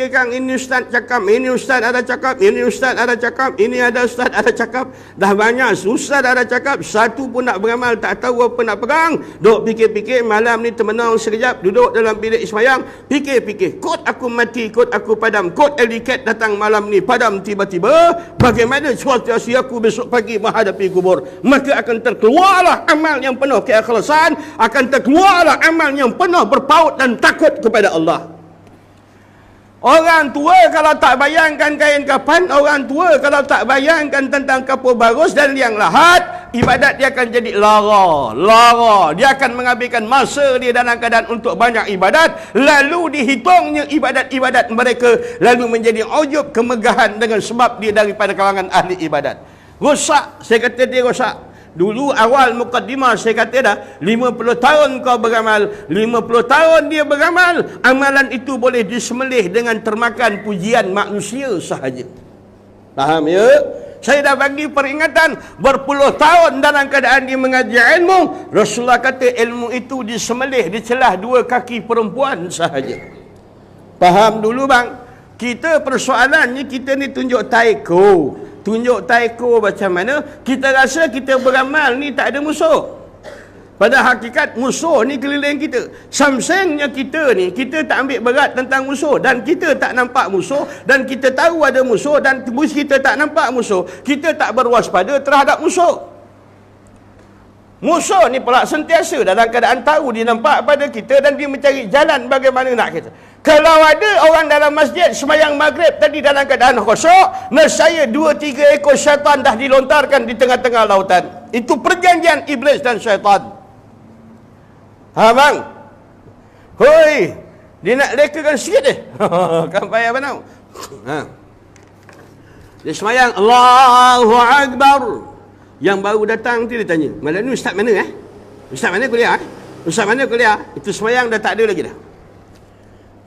Kang, ini ustaz cakap, ini ustaz ada cakap, ini ustaz ada cakap, ini ada ustaz ada cakap. Dah banyak ustaz ada cakap, satu pun nak beramal, tak tahu apa nak pegang. Duk fikir malam ni termenung sekejap, duduk dalam bilik sembahyang, fikir. Kot aku mati, kot aku padam, kot eliket datang malam ni, padam tiba-tiba. Bagaimana situasi aku besok pagi menghadapi kubur? Maka akan terkeluarlah amal yang penuh keikhlasan, akan terkeluarlah amal yang penuh berpaut dan takut kepada Allah. Orang tua kalau tak bayangkan kain kapan, orang tua kalau tak bayangkan tentang kapur bagus dan liang lahat, ibadat dia akan jadi lara. Dia akan menghabiskan masa dia dalam keadaan untuk banyak ibadat, lalu dihitungnya ibadat-ibadat mereka, lalu menjadi ujub kemegahan dengan sebab dia daripada kalangan ahli ibadat. Rosak, saya kata dia rosak. Dulu awal mukaddimah saya kata dah 50 tahun kau beramal, 50 tahun dia beramal, amalan itu boleh disembelih dengan termakan pujian manusia sahaja. Faham ya? Saya dah bagi peringatan berpuluh tahun dalam keadaan dia mengaji ilmu. Rasulullah kata ilmu itu disembelih di celah dua kaki perempuan sahaja. Faham dulu bang? Kita persoalannya kita ni tunjuk taiko. Tunjuk taiko macam mana? Kita rasa kita beramal ni tak ada musuh. Pada hakikat musuh ni keliling kita. Samsengnya kita ni, kita tak ambil berat tentang musuh. Dan kita tak nampak musuh. Dan kita tahu ada musuh. Dan kita tak nampak musuh. Kita tak berwaspada terhadap musuh. Musuh ni pula sentiasa dalam keadaan tahu dia nampak pada kita dan dia mencari jalan bagaimana nak kita. Kalau ada orang dalam masjid sembahyang maghrib tadi dalam keadaan khusyuk, nescaya 2-3 ekor syaitan dah dilontarkan di tengah-tengah lautan. Itu perjanjian iblis dan syaitan. Ha bang. Hoi, dia nak lekakan sikit dia. Kan payah benar. Ha. Dia sembahyang Allahu Akbar. Yang baru datang tu dia tanya, malam ni ustaz mana Ustaz mana kuliah Ustaz mana kuliah? Itu sembahyang dah tak ada lagi dah.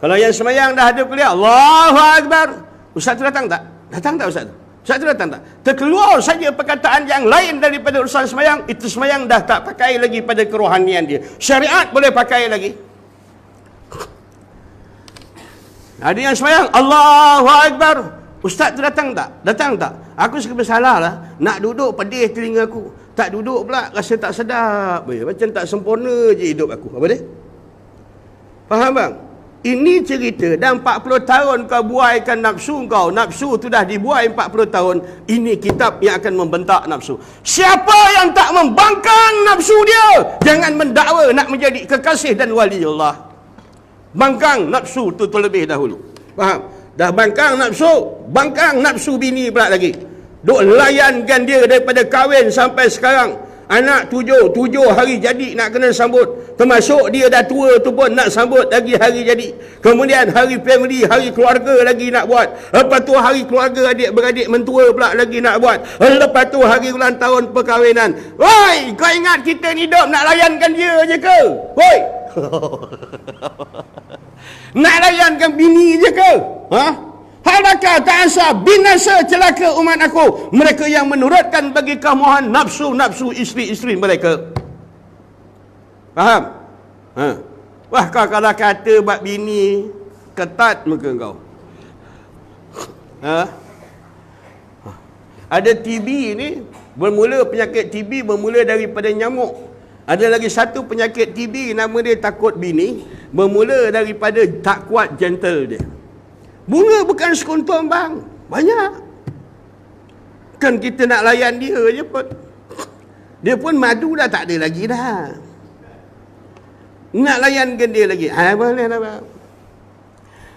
Kalau yang sembahyang dah ada kuliah, Allahu Akbar. Ustaz tu datang tak? Datang tak ustaz tu? Ustaz tu datang tak? Terkeluar saja perkataan yang lain daripada urusan sembahyang, itu sembahyang dah tak pakai lagi pada kerohanian dia. Syariat boleh pakai lagi. Ada yang sembahyang Allahu Akbar. Ustaz tu datang tak? Datang tak? Aku serba salah lah. Nak duduk pedih telinga aku. Tak duduk pula rasa tak sedap. Macam tak sempurna je hidup aku. Apa dia? Faham bang? Ini cerita dan 40 tahun kau buaikan nafsu kau. Nafsu tu dah dibuai 40 tahun. Ini kitab yang akan membentak nafsu. Siapa yang tak membangkang nafsu dia, jangan mendakwa nak menjadi kekasih dan wali Allah. Bangkang nafsu tu terlebih dahulu. Faham? Dah bangkang nafsu bini pula lagi. Duk layankan dia daripada kahwin sampai sekarang. Anak 7 hari jadi nak kena sambut. Termasuk dia dah tua tu pun nak sambut lagi hari jadi. Kemudian hari family, hari keluarga lagi nak buat. Lepas tu hari keluarga adik-beradik mentua pula lagi nak buat. Lepas tu hari ulang tahun perkahwinan. Woi, kau ingat kita ni hidup nak layankan dia je ke? Woi. Nak layankan bini je ke? Ha? Halakah ta'asa binasa celaka umat aku, mereka yang menurutkan bagi kemohon nafsu-nafsu isteri-isteri mereka. Faham? Ha. Wah, kau kalau kata bab bini ketat muka kau. Ha? Ada TB ni, penyakit TB bermula daripada nyamuk. Ada lagi satu penyakit TB nama dia takut bini, bermula daripada tak kuat gentle dia. Bunga bukan sekuntum bang, banyak. Kan kita nak layan dia je pun. Dia pun madu dah tak ada lagi dah. Nak layankan dia lagi, boleh lah bang.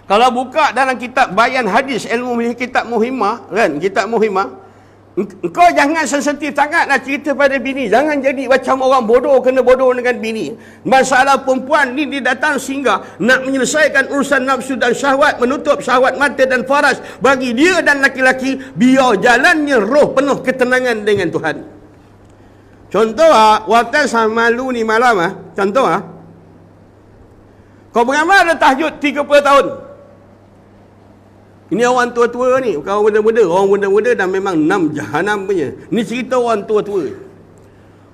Kalau buka dalam kitab Bayan Hadis Ilmu Kitab Muhimmah, kan? Kitab Muhimmah, engkau jangan sensitif sangatlah cerita pada bini. Jangan jadi macam orang bodoh kena bodoh dengan bini. Masalah perempuan ni dia datang singgah nak menyelesaikan urusan nafsu dan syahwat, menutup syahwat mata dan faras bagi dia dan laki-laki, biar jalannya roh penuh ketenangan dengan Tuhan. Contoh waktu sama malu ni malam contoh kau beramal ada tahajud 30 tahun. Ini orang tua-tua ni, bukan orang muda-muda. Orang muda-muda dah memang 6 jahanam punya. Ni cerita orang tua-tua.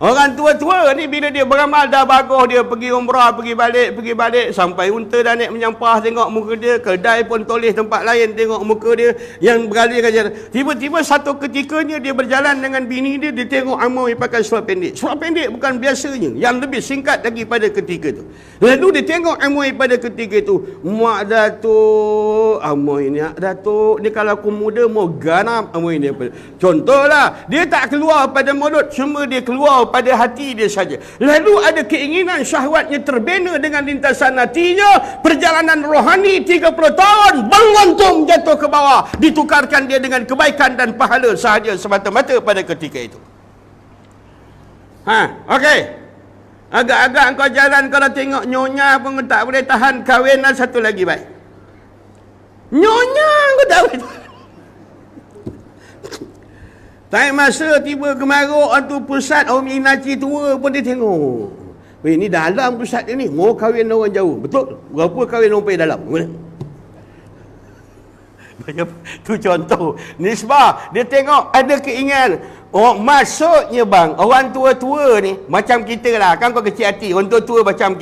Orang tua-tua ni bila dia beramal dah bagus, dia pergi umrah, pergi balik, sampai unta dah naik menyampah tengok muka dia, kedai pun toleh tempat lain tengok muka dia yang beralih kajian. Tiba-tiba satu ketikanya dia berjalan dengan bini dia, dia tengok Amoy pakai seluar pendek. Seluar pendek bukan biasanya, yang lebih singkat lagi pada ketika tu. Lalu dia tengok Amoy pada ketika tu, "Mak Datuk, Amoy ni Datuk, ni kalau aku muda mau ganap Amoy ni." Contohlah, dia tak keluar pada mulut, cuma dia keluar pada hati dia saja. Lalu ada keinginan syahwatnya terbina dengan lintasan hatinya. Perjalanan rohani 30 tahun banguntung jatuh ke bawah. Ditukarkan dia dengan kebaikan dan pahala sahaja semata-mata pada ketika itu. Okey. Agak-agak kau jalan kalau tengok nyonya pun tak boleh tahan, kahwin satu lagi baik. Nyonya kau tak boleh tahan. Time masa tiba kemaruk tu pusat Om Inaci tua pun dia tengok. Weh, ni dalam pusat dia ni. Mau kahwin orang jauh. Betul? Berapa kahwin orang pergi dalam? Tu contoh. Nisbah. Dia tengok ada keinginan. Oh, maksudnya bang, orang tua-tua ni macam kita lah. Kan kau kecil hati. Orang tua-tua macam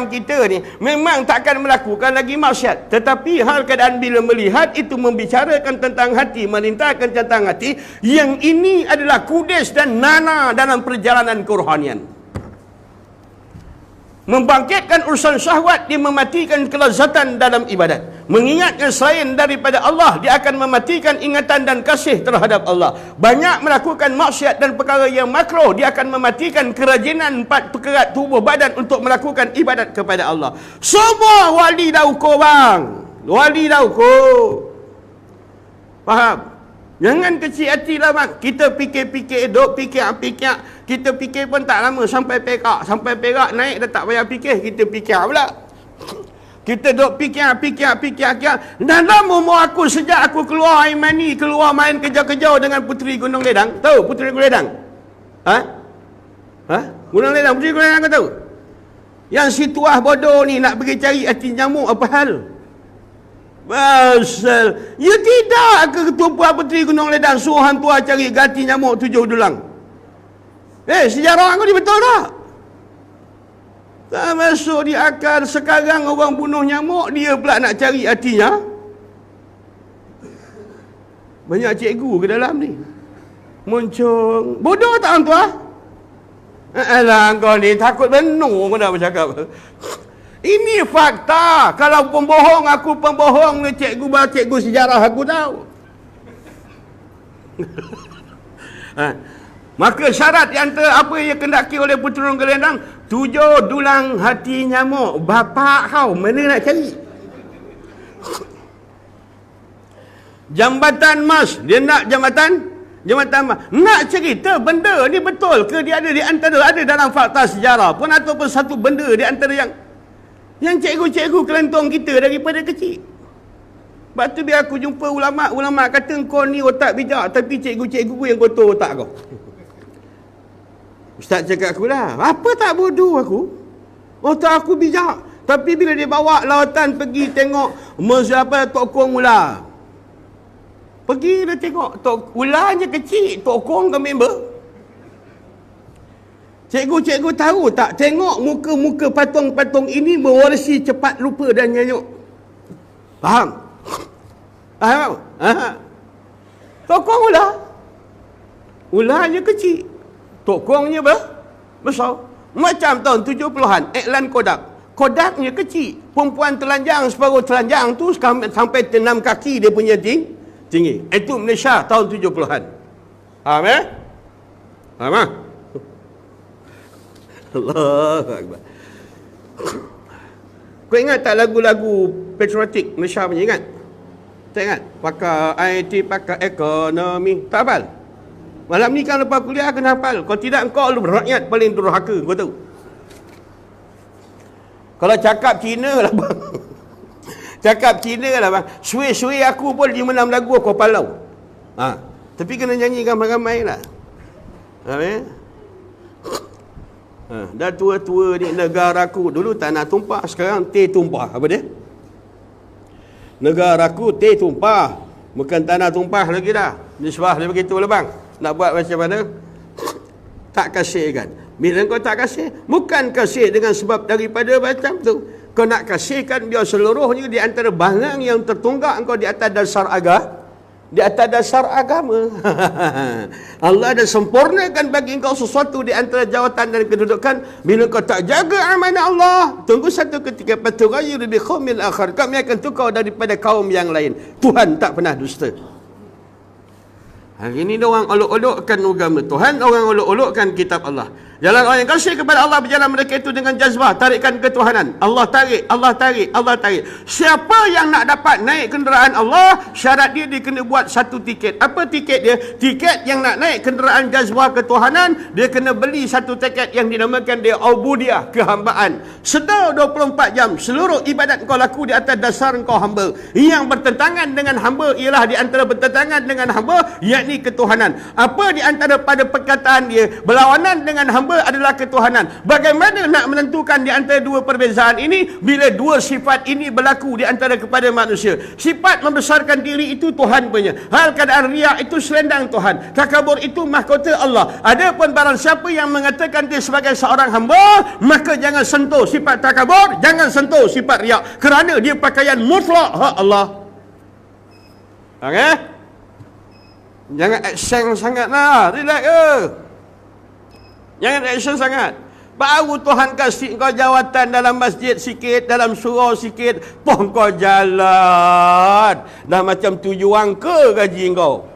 kita ni memang takkan melakukan lagi maksiat. Tetapi hal keadaan bila melihat itu membicarakan tentang hati, merintahkan tentang hati, yang ini adalah kudus dan nana dalam perjalanan kerohanian. Membangkitkan urusan syahwat, dia mematikan kelazatan dalam ibadat. Mengingatkan selain daripada Allah, dia akan mematikan ingatan dan kasih terhadap Allah. Banyak melakukan maksiat dan perkara yang makruh, dia akan mematikan kerajinan 4 pekerat tubuh badan untuk melakukan ibadat kepada Allah. Semua wali dah ukur bang. Wali dah ukur. Faham? Jangan kecil hati lah bang. Kita fikir-fikir, duk fikir-fikir. Kita fikir pun tak lama sampai Perak. Sampai Perak naik dah tak payah fikir. Kita fikir pula. Kita duk fikir. Dalam umur aku sejak aku keluar air mani, keluar main kejar-kejar dengan Puteri Gunung Ledang. Tahu Puteri Gunung Ledang? Gunung Ledang, Puteri Gunung Ledang kau tahu? Yang si tuah bodoh ni nak pergi cari hati nyamuk apa hal? Pasal ya tidak ke ketua Puteri Gunung Ledang suruh hang tua cari gati nyamuk 7 dulang. Sejarah aku ni betul tak? Tak masuk di akal. Sekarang orang bunuh nyamuk, dia pula nak cari hatinya. Banyak cikgu ke dalam ni. Muncul bodoh tak hang tua? Alah kau ni takut benar kau dah bercakap. Ini fakta. Kalau pembohong, aku pembohong ni cikgu sejarah aku tahu. Maka syarat yang apa yang kendaki oleh Puteri Gunung Ledang, 7 dulang hati nyamuk. Bapak kau mana nak cari? Jambatan emas. Dia nak jambatan emas. Nak cerita benda ni betul ke dia ada di antara, ada dalam fakta sejarah pun ataupun satu benda di antara yang cikgu-cikgu kelentong kita daripada kecil. Sebab tu bila aku jumpa ulama kata kau ni otak bijak, tapi cikgu-cikgu yang kotor otak kau. Ustaz cakap aku lah, apa tak bodoh aku? Otak aku bijak. Tapi bila dia bawa lautan pergi tengok Tok Kong ular. Pergi dia tengok ularnya kecil, Tok Kong ke member. Cikgu-cikgu tahu tak, tengok muka-muka patung-patung ini mewarisi cepat lupa dan nyanyuk. Faham? Faham? Tok Kong ular. Ularnya kecil, Tok Kongnya besar. Macam tahun 70-an, iklan Kodak. Kodaknya kecil. Perempuan telanjang, separuh telanjang tu sampai 6 kaki dia punya tinggi. Itu Malaysia tahun 70-an. Faham ya? Faham? Allahu Akbar. Kau ingat tak lagu-lagu patriotik Malaysia punya, ingat? Tak ingat? Pakai IT, pakai ekonomi. Tak hafal? Malam ni kan lepas kuliah kena hafal. Kalau tidak, engkau rakyat paling durhaka, kau tahu. Kalau cakap Cina lah bang. Cakap Cina lah bang. Sui-sui aku pun 5-6 lagu aku palau. Tapi kena nyanyi ramai-ramai lah. Dah tua-tua ni negaraku. Dulu tanah tumpah, sekarang teh tumpah. Apa dia? Negaraku teh tumpah, bukan tanah tumpah lagi dah. Nisbah dia begitu lah bang. Nak buat macam mana? Tak kasih kan. Bila kau tak kasih, bukan kasih dengan sebab daripada macam tu. Kau nak kasihkan biar seluruhnya di antara barang yang tertunggak engkau di atas dasar agama. Di atas dasar agama. Allah dah sempurnakan bagi engkau sesuatu di antara jawatan dan kedudukan. Bila kau tak jaga amanah Allah, tunggu satu ketika patughayyir bi qaumil akhar, kami akan tukar daripada kaum yang lain. Tuhan tak pernah dusta. Hari ini orang olok-olokkan agama Tuhan, orang olok-olokkan kitab Allah. Jalan orang yang kasih kepada Allah, berjalan mereka itu dengan jazbah, tarikan ketuhanan. Allah tarik, Allah tarik, Allah tarik. Siapa yang nak dapat naik kenderaan Allah, syarat dia kena buat satu tiket. Apa tiket dia? Tiket yang nak naik kenderaan jazbah ketuhanan, dia kena beli satu tiket yang dinamakan dia ubudiyah, kehambaan. Sedar 24 jam, seluruh ibadat kau laku di atas dasar kau hamba. Yang bertentangan dengan hamba ialah di antara bertentangan dengan hamba, yakni ketuhanan. Apa di antara pada perkataan dia berlawanan dengan hamba adalah ketuhanan. Bagaimana nak menentukan di antara dua perbezaan ini bila dua sifat ini berlaku di antara kepada manusia? Sifat membesarkan diri itu Tuhan punya. Hal keadaan riak itu selendang Tuhan. Takabur itu mahkota Allah. Adapun barang siapa yang mengatakan dia sebagai seorang hamba, maka jangan sentuh sifat takabur, jangan sentuh sifat riak, kerana dia pakaian mutlak hak Allah. Okey? Jangan action sangatlah, relax ke. Jangan action sangat. Baru Tuhan kasih kau jawatan dalam masjid sikit, dalam surau sikit, pun kau jalan. Dah macam 7 angka gaji kau.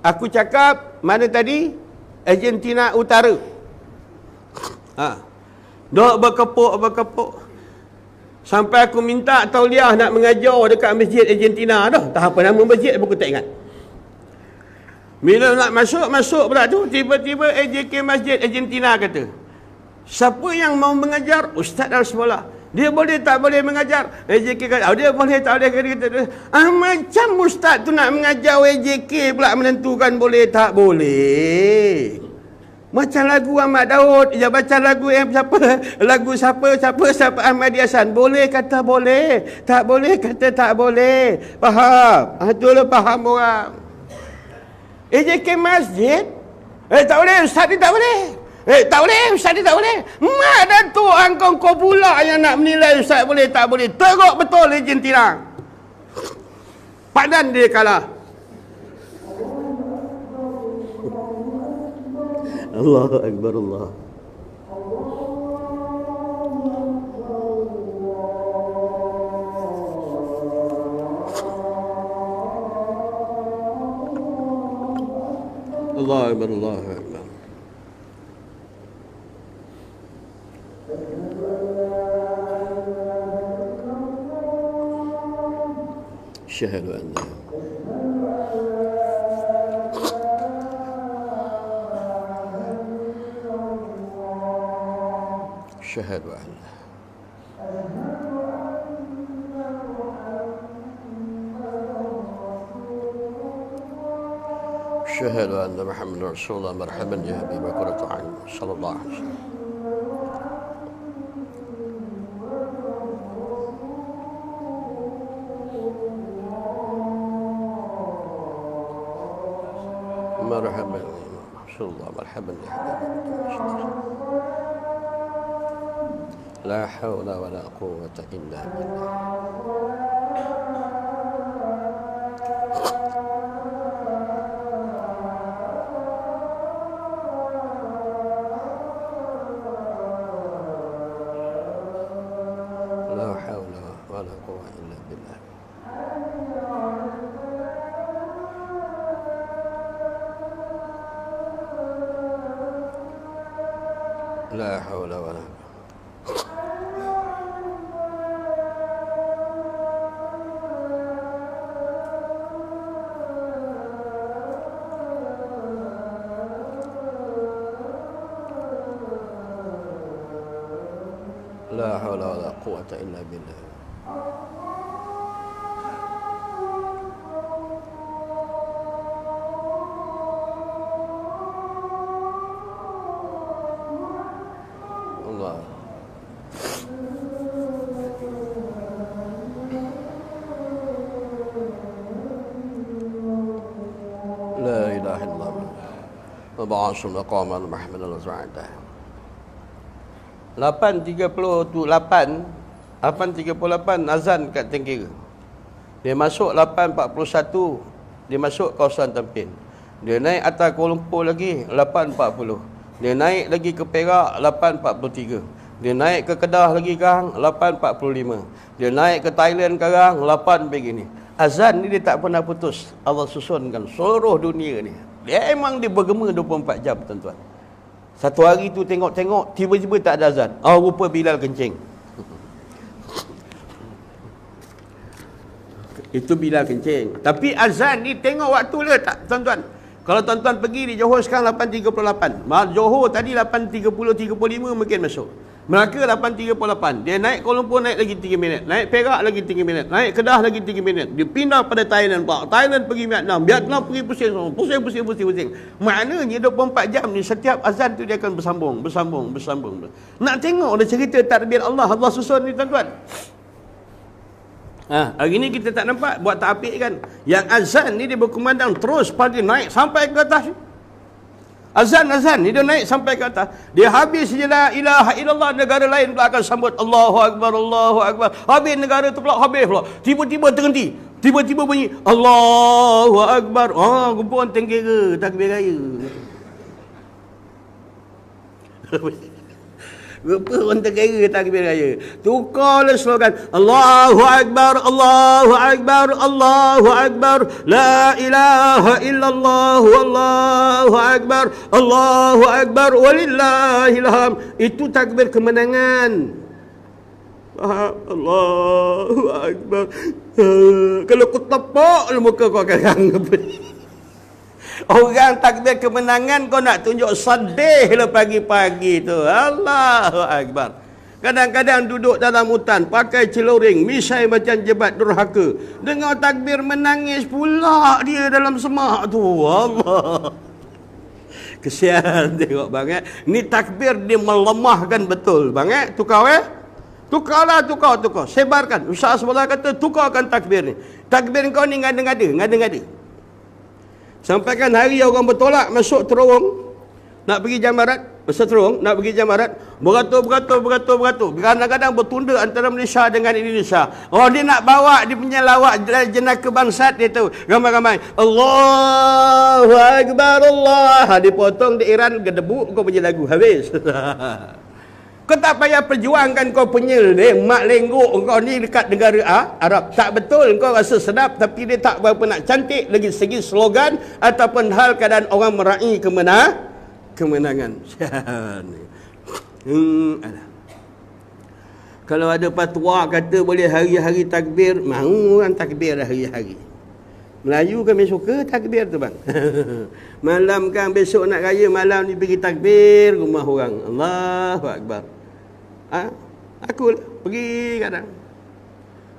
Aku cakap, mana tadi? Argentina Utara. Dok berkepuk. Sampai aku minta tauliah nak mengajar dekat masjid Argentina dah. Tak apa nama masjid pun aku tak ingat. Bila nak masuk pula tu, tiba-tiba AJK Masjid Argentina kata, siapa yang mau mengajar? Ustaz dalam sekolah. Dia boleh tak boleh mengajar? AJK kata, dia boleh tak boleh. Kata, macam ustaz tu nak mengajar, AJK pula menentukan boleh tak boleh. Macam lagu Ahmad Daud, dia baca lagu yang siapa? Lagu siapa Ahmad Yasan. Boleh kata boleh, tak boleh kata tak boleh. Faham? Itulah faham orang. AJK Masjid tak boleh, ustaz ni tak boleh. Tak boleh, ustaz ni tak boleh. Mana tu kau pula yang nak menilai ustaz boleh tak boleh. Teruk betul Argentina. Padan dia kalah. Allahu Akbar, Allah. Allah Akbar, Allah Akbar. Syahadu an la Syahadu an la أشهد أن محمد رسول الله مرحبا يا أبي بكر عن صلى الله عليه وسلم مرحبا رسول الله مرحبا يا حبيبي لا حول ولا قوة إلا بالله لا حول ولا قوة إلا بالله لا حول ولا قوة La haula wala quwwata illa billah. Allah. La ilaha illallah. Wa ba'asul maqaman Muhammadan Rasulullah. 8.38 azan kat Tengkira. Dia masuk 8.41, dia masuk kawasan Tampin. Dia naik atas Kuala Lumpur lagi 8.40. Dia naik lagi ke Perak 8.43. Dia naik ke Kedah lagi sekarang 8.45. Dia naik ke Thailand sekarang 8 begini. Azan ni dia tak pernah putus. Allah susunkan seluruh dunia ni. Dia memang dia bergema 24 jam, tuan-tuan. Satu hari tu tengok-tengok, tiba-tiba tak ada azan. Oh, rupa Bilal kencing. Itu Bilal kencing. Tapi azan ni tengok waktu dia tak, tuan-tuan. Kalau tuan-tuan pergi di Johor sekarang 8.38. Johor tadi 8.30-35 mungkin masuk. Melaka 8.38. Dia naik Kuala Lumpur naik lagi 3 minit. Naik Perak lagi 3 minit. Naik Kedah lagi 3 minit. Dia pindah pada Thailand Pak. Thailand pergi Vietnam. Vietnam pergi pusing. Pusing. Maknanya 24 jam ni setiap azan tu dia akan bersambung. Nak tengok dia cerita tadbir Allah susun ni, tuan-tuan. Hari ni kita tak nampak, buat tak apik kan. Yang azan ni dia berkumandang terus pagi naik sampai ke atas. Azan ni dia naik sampai ke atas. Dia habis je la ilaha illallah, negara lain pula akan sambut Allahu Akbar. Habis negara tu pula habis pula. Tiba-tiba terhenti. Tiba-tiba bunyi Allahu Akbar. Kumpulan Tengkira takbir raya. Rupa orang Tengkira takbir raya. Tukarlah slogan Allahu Akbar, Allahu Akbar, Allahu Akbar, la ilaha illallah, Allahu Akbar, Allahu Akbar, walillahil hamd. Itu takbir kemenangan. Allahu Akbar. Kalau kau tepuk muka kau akan hangat. Orang takbir kemenangan kau nak tunjuk sedih lah pagi-pagi tu. Allahu Akbar. Kadang-kadang duduk dalam hutan pakai celuring, misai macam jebat durhaka. Dengar takbir menangis pula dia dalam semak tu. Allah. Kesian tengok bang. Ni takbir dia melemahkan betul bang. Tukarlah. Sebarkan. Ustaz sebelah kata tukarkan takbir ni. Takbir kau ni ngada-ngada. Sampaikan hari orang bertolak masuk terowong nak pergi jamarat, masuk terowong nak pergi jamarat, beratur. Kadang-kadang bertunda antara Malaysia dengan Indonesia. Dia nak bawa dia punya lawak jenaka bangsat dia tu. Ramai-ramai Allahu Akbar Allah. Dipotong di Iran gedebuk kau punya lagu habis. Kau tak payah perjuangkan kau punya mak lenggok kau ni dekat negara Arab. Tak betul kau rasa sedap tapi dia tak berapa nak cantik lagi segi slogan ataupun hal keadaan orang meraih kemenangan. Kalau ada fatwa kata boleh hari-hari takbir, mahu orang takbir hari-hari. Melayu kami suka takbir tu bang. Malam kan besok nak raya, malam ni pergi takbir rumah orang. Allahu Akbar. Aku pergi kadang.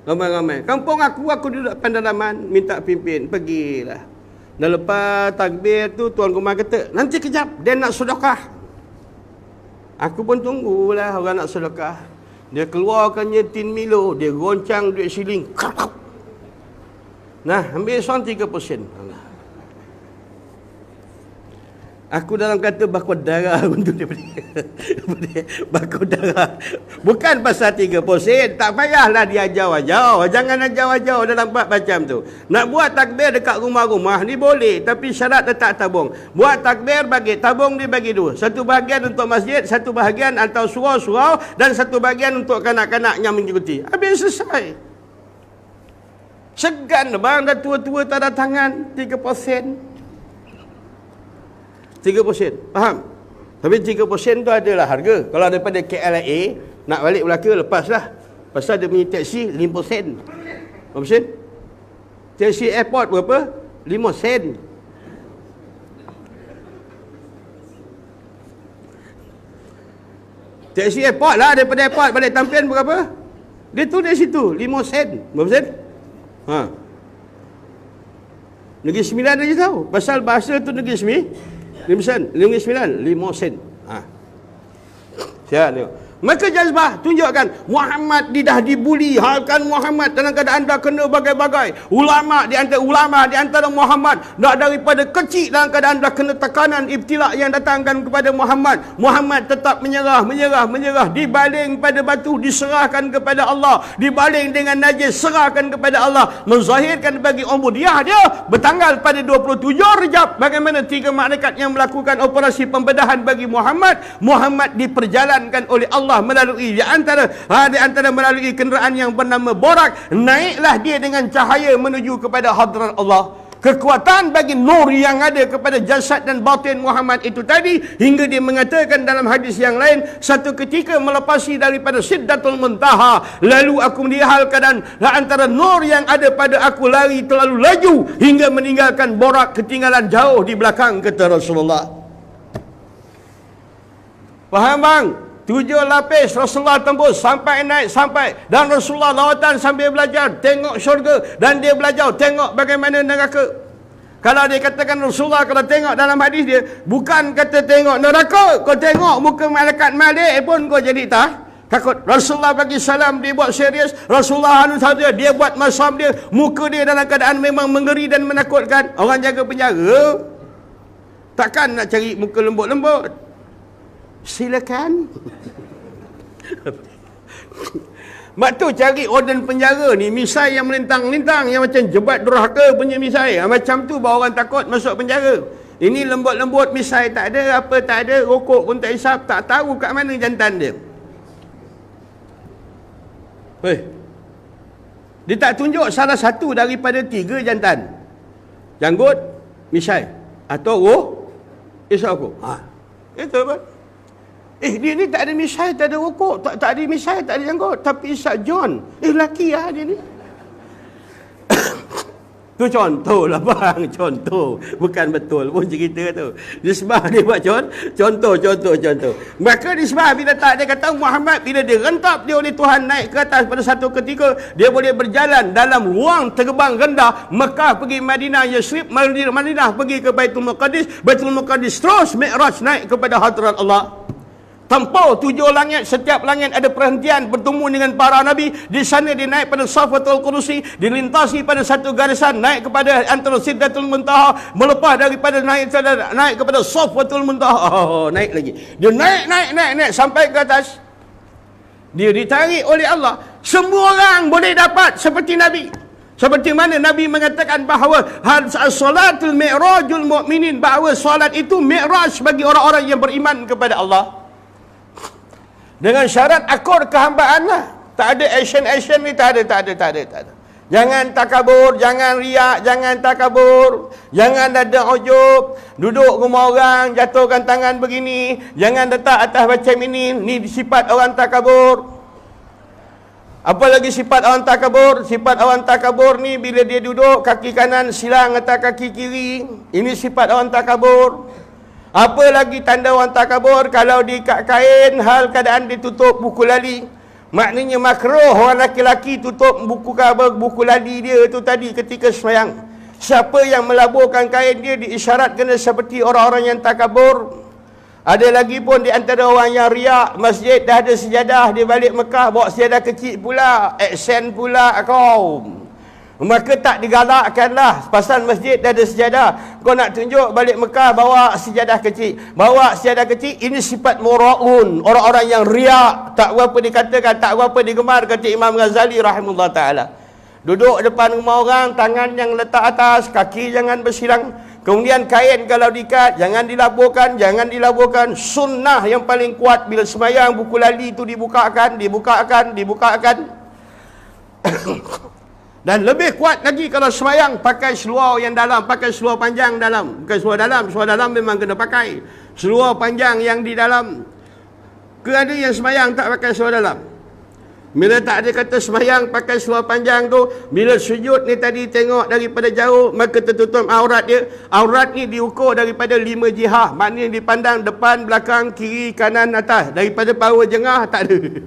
Ramai-ramai. Kampung aku duduk pandalaman, minta pimpin, pergilah. Dan lepas takbir tu tuan rumah kata, nanti kejap dia nak sedekah. Aku pun tunggulah orang nak sedekah. Dia keluarkannya tin Milo, dia goncang duit siling. Nah, ambil son 3%. Aku dalam kata bakul darah untuk dia bakul darah. Bukan pasal 3%. Tak payahlah dia jauh-jauh. Jangan jauh-jauh dalam bab macam tu. Nak buat takbir dekat rumah-rumah ni boleh. Tapi syarat letak tabung. Buat takbir bagi tabung dia bagi dua. Satu bahagian untuk masjid, satu bahagian atau surau-surau dan satu bahagian untuk kanak-kanak yang mengikuti. Habis selesai. Segan bang, dah tua-tua tak ada tangan 3%. 3%. Faham? Tapi 3% tu adalah harga. Kalau daripada KLIA nak balik Melaka, lepaslah. Pasal dia punya taksi 5 sen. Berapa sen? Taksi airport berapa? 5 sen. Taksi airport lah, daripada airport balik Tampian berapa? Dia tulis situ 5 sen. Berapa sen? Ha. Negeri Sembilan aja tahu. Pasal bahasa tu Negeri Sembilan 5 sen. Negeri Sembilan 5 sen. Ha. Siap tengok. Maka jazbah tunjukkan Muhammad dah dibuli, halkan Muhammad dalam keadaan dah kena bagai-bagai. Ulama di antara Muhammad dah daripada kecil dalam keadaan dah kena tekanan ibtilak yang datangkan kepada Muhammad. Muhammad tetap menyerah, dibaling pada batu, diserahkan kepada Allah, dibaling dengan najis, serahkan kepada Allah, menzahirkan bagi ubudiyah dia bertanggal pada 27 Rejab. Bagaimana 3 malaikat yang melakukan operasi pembedahan bagi Muhammad. Muhammad diperjalankan oleh Allah melalui di antara melalui kenderaan yang bernama Borak. Naiklah dia dengan cahaya menuju kepada hadrat Allah. Kekuatan bagi nur yang ada kepada jasad dan batin Muhammad itu tadi, hingga dia mengatakan dalam hadis yang lain, satu ketika melepasi daripada Siddatul Muntaha, lalu aku melihat keadaan antara nur yang ada pada aku lari terlalu laju hingga meninggalkan Borak ketinggalan jauh di belakang, kata Rasulullah. Faham bang? 7 lapis Rasulullah tembus sampai naik dan Rasulullah lawatan sambil belajar tengok syurga, dan dia belajar tengok bagaimana neraka. Kalau dia katakan Rasulullah, kalau tengok dalam hadis dia, bukan kata tengok neraka, kau tengok muka malaikat Malik pun kau jadi takut. Rasulullah bagi salam, dia buat serius. Rasulullah dia buat masam dia, muka dia dalam keadaan memang mengeri dan menakutkan. Orang jaga penjara takkan nak cari muka lembut-lembut. Silakan. Mak tu cari order penjara ni, misai yang melintang-lintang, yang macam jebat durhaka punya misai. Macam tu bawa orang takut masuk penjara. Ini lembut-lembut, misai tak ada, apa tak ada, rokok pun tak hisap, tak tahu kat mana jantan dia. Dia tak tunjuk salah satu daripada 3 jantan. Janggut, misai, atau isap rokok. Itu apa? Dia ni tak ada misai, tak ada rokok, tak ada misai, tak ada janggut, tapi isap John. Laki lah dia ni. Tu contoh lah bang, contoh. Bukan betul pun cerita tu. Nisbah dia buat contoh. Maka nisbah bila tak, dia kata Muhammad bila dia rentap dia oleh Tuhan naik ke atas pada satu ketika, dia boleh berjalan dalam ruang terbang rendah. Mekah pergi Madinah, Yasrib, Madinah pergi ke Baitul Maqdis terus Mi'raj naik kepada hadrat Allah. Tempau 7 langit, setiap langit ada perhentian bertemu dengan para nabi. Di sana dia naik pada Safatul Qudusi, dilintasi pada satu garisan naik kepada antara Siddatul Muntaha, melepas daripada naik kepada Safatul Muntaha, naik lagi. Dia naik sampai ke atas. Dia ditarik oleh Allah. Semua orang boleh dapat seperti Nabi. Seperti mana Nabi mengatakan bahawa salatul mi'rajul mu'minin, bahawa solat itu mi'raj bagi orang-orang yang beriman kepada Allah. Dengan syarat akur kehambaan lah. Tak ada action ni, tak ada. Jangan takabur, jangan riak, jangan takabur, jangan ada ujub, duduk rumah orang, jatuhkan tangan begini, jangan letak atas macam ini sifat orang takabur. Apa lagi sifat orang takabur? Sifat orang takabur ni bila dia duduk, kaki kanan silang atas kaki kiri. Ini sifat orang takabur. Apa lagi tanda orang takabur? Kalau diikat kain, hal keadaan ditutup buku lali. Maknanya makruh orang laki-laki tutup buku lali dia tu tadi ketika sembahyang. Siapa yang melaburkan kain dia diisyaratkan seperti orang-orang yang takabur. Ada lagi pun di antara orang yang riak, masjid dah ada sejadah, dia balik Mekah bawa sejadah kecil pula, aksen pula kau. Maka tak digalakkanlah pasal masjid dah ada sejadah. Kau nak tunjuk balik Mekah bawa sejadah kecil. Ini sifat muraun, orang-orang yang riak, tak berapa dikatakan, tak berapa digemar, kata Imam Ghazali rahimahullah taala. Duduk depan rumah orang, tangan yang letak atas, kaki jangan bersilang. Kemudian kain kalau diikat jangan dilaburkan. Sunnah yang paling kuat bila sembahyang, buku lali itu dibukakan. Dan lebih kuat lagi kalau sembahyang pakai seluar yang dalam, pakai seluar panjang dalam. Bukan seluar dalam memang kena pakai. Seluar panjang yang di dalam. Ke ada yang sembahyang tak pakai seluar dalam? Bila tak ada kata sembahyang pakai seluar panjang tu, bila sujud ni tadi tengok daripada jauh, maka tertutup aurat dia. Aurat ni diukur daripada 5 jihah. Maknanya dipandang depan, belakang, kiri, kanan, atas. Daripada paha jengah tak ada.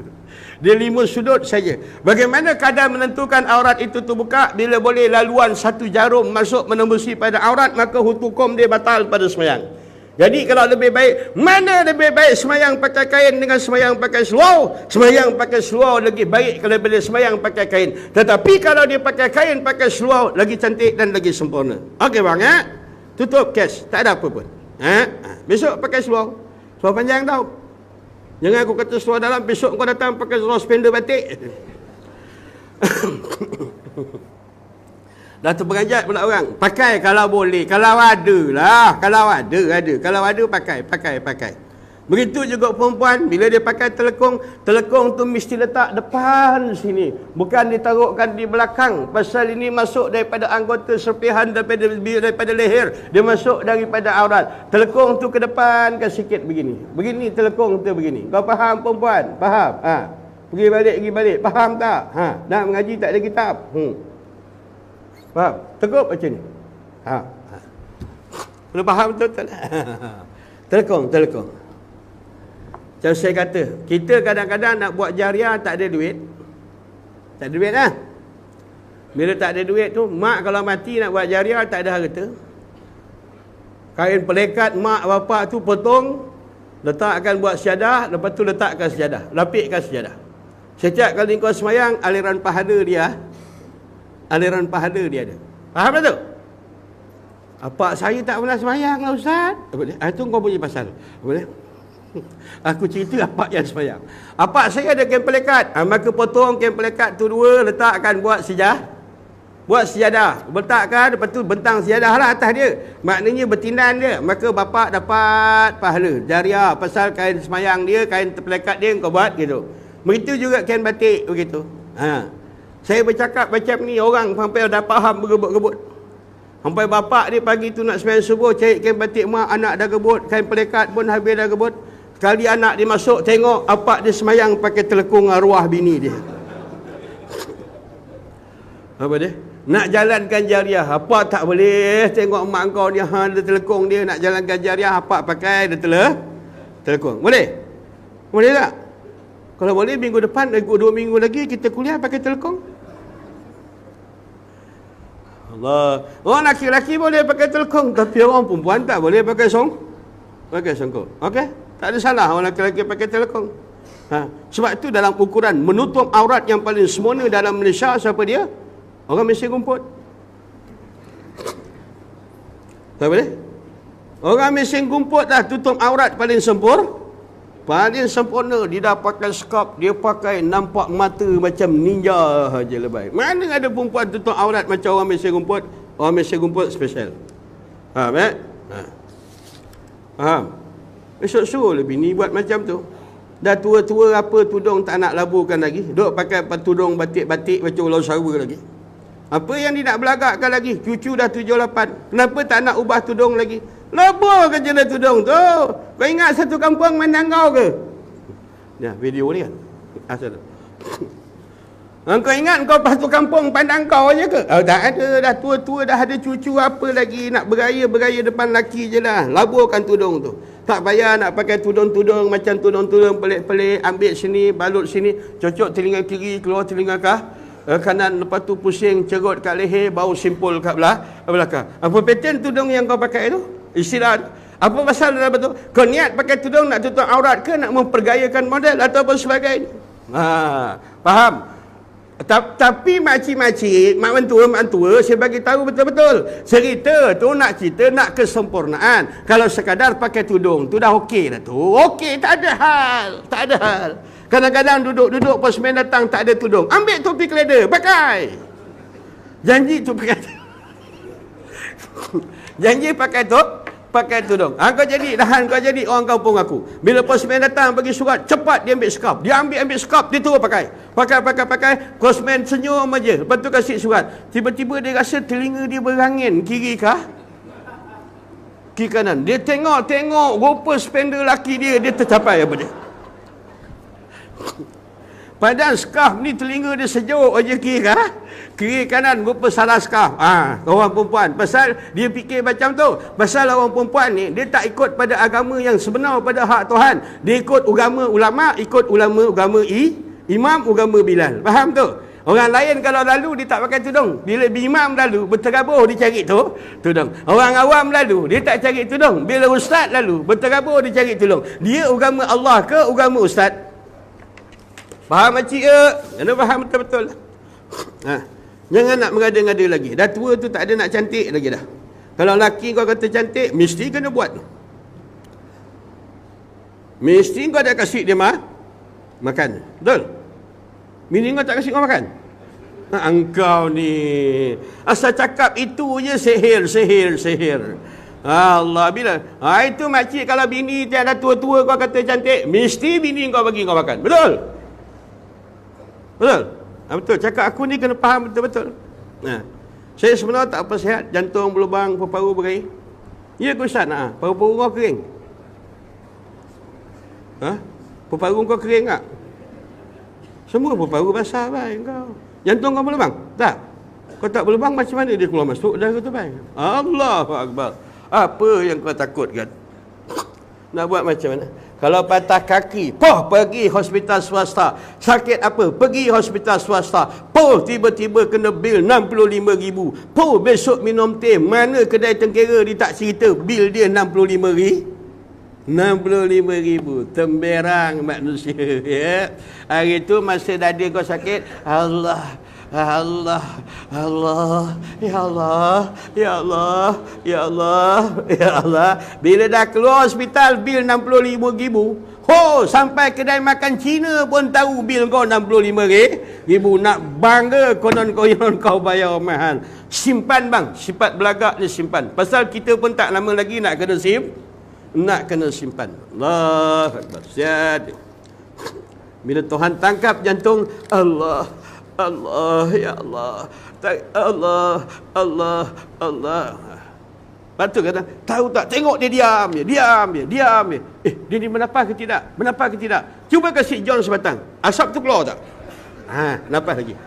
Dia 5 sudut saja. Bagaimana kadar menentukan aurat itu terbuka? Bila boleh laluan satu jarum masuk menembusi pada aurat, maka hukum dia batal pada sembahyang. Jadi kalau lebih baik, mana lebih baik sembahyang pakai kain dengan sembahyang pakai seluar? Sembahyang pakai seluar lagi baik kalau bila sembahyang pakai kain. Tetapi kalau dia pakai kain pakai seluar, lagi cantik dan lagi sempurna. Okey bang, tutup kes, tak ada apa pun. Besok pakai seluar panjang tau. Jangan aku kata seluar dalam, besok kau datang pakai seluar spender batik. Dah terperanjat pula orang. Pakai kalau boleh. Kalau ada lah. Kalau ada. Kalau ada pakai. Begitu juga perempuan. Bila dia pakai telekung tu mesti letak depan sini. Bukan ditaruhkan di belakang. Pasal ini masuk daripada anggota serpihan daripada leher. Dia masuk daripada aurat. Telekung tu ke depan ke sikit begini. Begini telekung tu begini. Kau faham perempuan? Faham? Pergi balik. Faham tak? Nak mengaji tak ada kitab. Faham? Tegup macam ni. Belum faham betul-betul. Telekong. Macam saya kata, kita kadang-kadang nak buat jariah tak ada duit. Tak ada duit lah. Bila tak ada duit tu, mak kalau mati nak buat jariah tak ada harta. Kain pelekat mak bapak tu potong, letakkan buat syadah, lepas tu letakkan syadah, lapikkan syadah. Setiap kali kau semayang, aliran pahala dia ada. Faham tak tu? Apa saya tak pernah semayang lah Ustaz. Itu kau punya pasal. Boleh? Aku cerita apa yang semayang. Apa saya ada kain pelekat. Maka potong kain pelekat tu 2, letakkan buat sejadah. Letakkan, lepas tu bentang sejadah lah atas dia. Maknanya bertindan dia. Maka bapak dapat pahala jariah. Pasal kain semayang dia, kain pelekat dia kau buat gitu. Begitu juga kain batik begitu. Saya bercakap macam ni, orang sampai dah faham bergebut-gebut. Sampai bapak dia pagi tu nak sembahyang subuh, cari kain batik mak, anak dah gebut, kain pelekat pun habis dah gebut. Sekali anak dia masuk, tengok apak dia sembahyang pakai telekung arwah bini dia. Apa dia? Nak jalankan jariah, apak tak boleh tengok mak kau dia ada telekung dia, nak jalankan jariah, apak pakai dia telekung. Boleh? Boleh tak? Kalau boleh minggu depan, 2 minggu lagi kita kuliah pakai telekung. Allah. Orang laki-laki boleh pakai telekung, tapi orang perempuan tak boleh pakai songkok. Okey? Tak ada salah orang laki-laki pakai telekung. Sebab itu dalam ukuran menutup aurat yang paling sempurna dalam Malaysia, siapa dia? Orang Mesin Rumput. Tak boleh? Orang Mesin Rumput dah tutup aurat paling sempurna. Paling sempurna. Dia dah pakai skop, dia pakai nampak mata macam ninja aja lebay. Mana ada perempuan tutup aurat macam orang Mesin Rumput? Orang Mesin Rumput special. Faham Faham? Esok suruh lebih ni buat macam tu. Dah tua-tua apa tudung tak nak laburkan lagi. Duk pakai tudung batik-batik macam Ulau Sarwa lagi. Apa yang dia nak belagakkan lagi? Cucu dah 7-8. Kenapa tak nak ubah tudung lagi? Labur ke je lah tudung tu. Kau ingat satu kampung Mandangau ke? Ya, video ni kan. Asal. Kau ingat kau satu kampung pandang kau aja ke? Tak ada, dah tua-tua dah ada cucu apa lagi. Nak bergaya depan laki je lah. Laburkan tudung tu. Tak payah nak pakai tudung-tudung macam tudung-tudung pelik-pelik. Ambil sini, balut sini. Cocok telinga kiri, keluar telinga kanan. Lepas tu pusing, cerut kat leher, bau simpul kat belakang. Apa pattern tudung yang kau pakai tu? Istirahat. Apa pasal dalam betul? Kau niat pakai tudung nak tutup aurat ke nak mempergayakan model ataupun sebagainya? Faham? Tapi makcik-makcik, mak mentua, saya bagi tahu betul-betul. Cerita tu nak cerita nak kesempurnaan. Kalau sekadar pakai tudung tu dah okey dah tu. Okey, tak ada hal. Kadang-kadang duduk postman datang tak ada tudung. Ambil topi keleda, pakai. Janji tu pakai. Janji pakai tudung. Kau jadi orang kampung aku. Bila postman datang bagi surat, cepat dia ambil skop. Dia ambil skop, dia terus pakai. Postman senyum aja. Lepas tu kasih surat. Tiba-tiba dia rasa telinga dia berangin. Kiri kanan. Dia tengok rupa spender laki dia tercapai apa dia. Padahal skaf ni telinga dia sejuk aja kiri kanan rupa salah skaf. Orang perempuan. Pasal dia fikir macam tu. Pasal orang perempuan ni, dia tak ikut pada agama yang sebenar pada hak Tuhan. Dia ikut agama ulama, ikut agama imam, agama Bilal. Faham tu? Orang lain kalau lalu dia tak pakai tudung. Bila imam lalu berterabur dia cari tudung. Orang awam lalu dia tak cari tudung. Bila ustaz lalu berterabur dia cari tudung. Dia agama Allah ke agama ustaz? Faham makcik ke? Kena faham betul-betul. Jangan nak mengada-ngada lagi. Dah tua tu tak ada nak cantik lagi dah. Kalau laki kau kata cantik, mesti kena buat. Mesti kau dah kasih dia makan. Betul? Bini kau tak kasih kau makan? Engkau ni asal cakap itu je sihir. Allah bila. Itu makcik kalau bini tiada tua-tua kau kata cantik, mesti bini kau bagi kau makan. Betul? Betul. Cakap aku ni kena faham betul-betul. Saya sebenarnya tak apa sihat. Jantung berlubang, paru-paru berair. Ya ke Ustaz? Paru-paru kau kering? Paru-paru kau kering tak? Semua paru-paru basah baik kau. Jantung kau berlubang? Tak. Kau tak berlubang macam mana dia keluar masuk darah tu baik? Allahu Akbar. Apa yang kau takutkan? Nak buat macam mana? Kalau patah kaki, pergi hospital swasta. Sakit apa? Pergi hospital swasta. Tiba-tiba kena bil 65,000. Besok minum teh. Mana kedai tengkera dia tak cerita bil dia 65,000. Temberang manusia. Ya. Hari tu masa dada kau sakit, Allah. Ya Allah. Bila dah keluar hospital bil 65,000. Sampai kedai makan Cina pun tahu bil kau 65,000. Nak bangga konon kau bayar mahal. Simpan bang, sifat belagak dia simpan. Pasal kita pun tak lama lagi nak kena simpan. Allah Akbar. Sihat. Bila Tuhan tangkap jantung, Allah, ya Allah. Allah. Lepas tu kata, tahu tak, tengok dia diam je. Dia ni menafas ke tidak? Cuba kasih John sebatang. Asap tu keluar tak? Nafas lagi.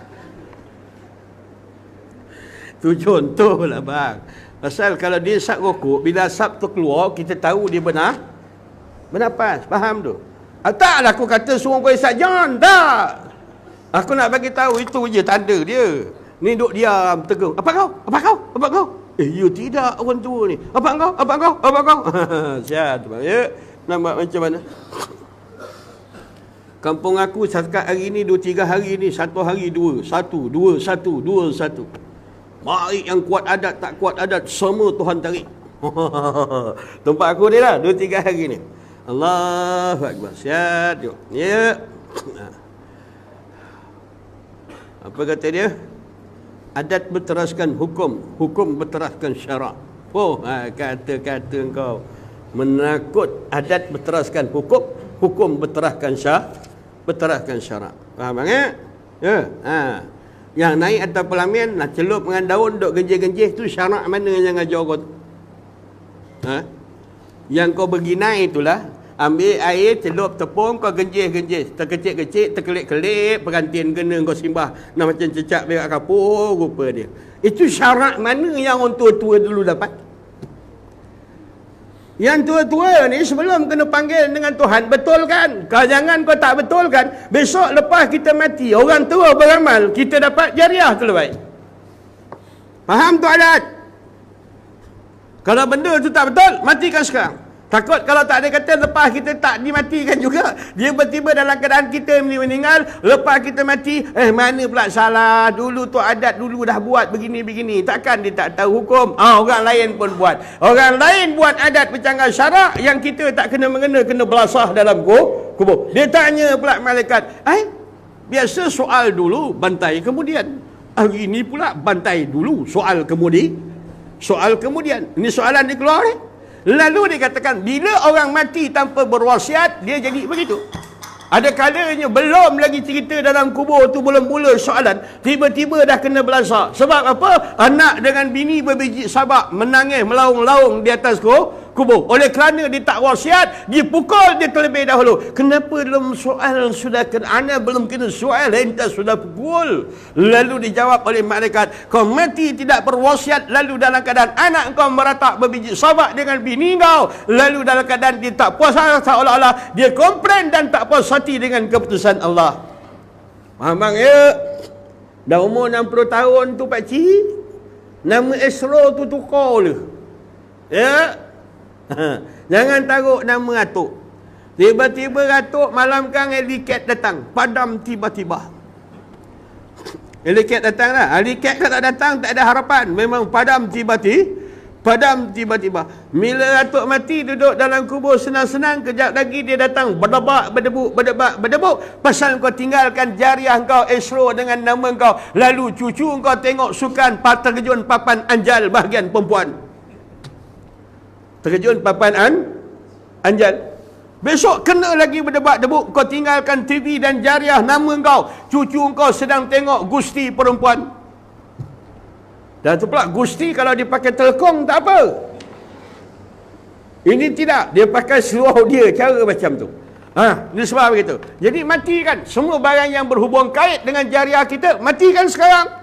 Tu contoh lah bang. Pasal kalau dia isap rokok, bila asap tu keluar, kita tahu dia bernafas. Faham tu? Taklah aku kata suruh kau isap John. Tak. Aku nak bagi tahu itu je tanda dia. Ni duk diam tegung. Apa kau? You tidak orang tua ni. Apa kau? Sihat bang. Ya. Nampak macam mana? Kampung aku setakat hari ni 2-3 hari ni, satu hari 2, 1, 2, 1, 2, 1. Baik yang kuat adat tak kuat adat semua Tuhan tarik. Tempat aku ni lah 2-3 hari ni. Allahu Akbar. Sihat. Ya. Apa kata dia? Adat berteraskan hukum, hukum berteraskan syarak. Kata-kata kau menakut. Adat berteraskan hukum, hukum berteraskan syarak. Faham bang? Ya. Yang naik atas pelamian nak celup dengan daun duk genjih-genjih tu syarak mana yang ajar kau tu? Yang kau pergi naik itulah. Ambil air, celup tepung, kau genjih-genjih. Terkecil-kecil, terkelip-kelip, pengantin kena kau simbah. Nak macam cecak berak kapur, rupa dia. Itu syarat mana yang orang tua-tua dulu dapat? Yang tua-tua ni sebelum kena panggil dengan Tuhan, betulkan. Kalau jangan kau tak betulkan, besok lepas kita mati, orang tua beramal, kita dapat jariah tu lebih baik. Faham tu adat? Kalau benda tu tak betul, matikan sekarang. Takut kalau tak ada kata lepas kita tak dimatikan juga. Dia tiba-tiba dalam keadaan kita meninggal, lepas kita mati, mana pula salah. Dulu tu adat dulu dah buat begini-begini. Takkan dia tak tahu hukum? Orang lain pun buat. Orang lain buat adat bercanggah syarak yang kita tak kena mengena, kena belasah dalam kubur. Dia tanya pula malaikat, biasa soal dulu, bantai kemudian. Hari ini pula bantai dulu, soal kemudian. Ini soalan dia keluar ni. Lalu dikatakan, bila orang mati tanpa berwasiat, dia jadi begitu. Ada kalanya belum lagi cerita dalam kubur tu, belum mula soalan, tiba-tiba dah kena belasah. Sebab apa? Anak dengan bini berbiji sabak, menangis, melaung-laung di atas kubur. Oleh kerana dia tak wasiat, dia pukul dia terlebih dahulu. Kenapa dalam soal sudah ana belum kena soal, entah sudah pukul? Lalu dijawab oleh malaikat, kau mati tidak berwasiat, lalu dalam keadaan anak kau meratak berbiji sabak dengan bini kau, lalu dalam keadaan dia tak puas hati, seolah-olah dia komplain dan tak puas hati dengan keputusan Allah. Faham bang ya? Dah umur 60 tahun tu pakcik, nama Esro tu tukar le. Ya? Jangan taruh nama atuk. Tiba-tiba atuk malam kan helikat datang, padam tiba-tiba. Helikat datang lah. Helikat kalau datang tak ada harapan, memang padam tiba-tiba. Bila atuk mati duduk dalam kubur senang-senang, kejap lagi dia datang berdebak berdebuk. Pasal kau tinggalkan jariah kau Esro dengan nama kau, lalu cucu kau tengok sukan terjun papan anjal bahagian perempuan. Terjun papan anjal. Besok kena lagi berdebat-debuk, kau tinggalkan TV dan jariah nama kau, cucu kau sedang tengok Gusti perempuan. Dan tu pula Gusti kalau dia pakai telkong tak apa. Ini tidak, dia pakai seluruh dia, cara macam tu. Ini sebab begitu. Jadi matikan semua barang yang berhubung kait dengan jariah kita, matikan sekarang.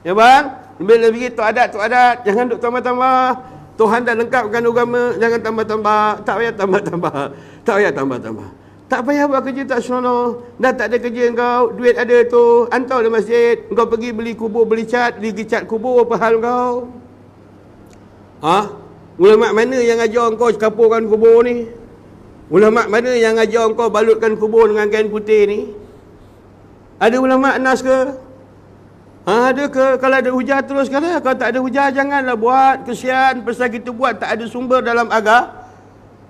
Ya bang, bila begitu adat, jangan duk tambah-tambah. Tuhan dah lengkapkan agama, jangan tambah-tambah. Tak payah tambah-tambah. Tak payah buat kerja tak senonoh. Dah tak ada kerja kau, duit ada tu, hantar di masjid. Kau pergi beli kubur, beli cat, pergi cat kubur, apa hal kau? Ulama mana yang ajar kau kapurkan kubur ni? Ulama mana yang ajar kau balutkan kubur dengan kain putih ni? Ada ulama nas ke? Ada ke? Kalau ada hujah terus kata. Kalau tak ada hujah janganlah buat. Kesian pasal kita buat tak ada sumber dalam agama.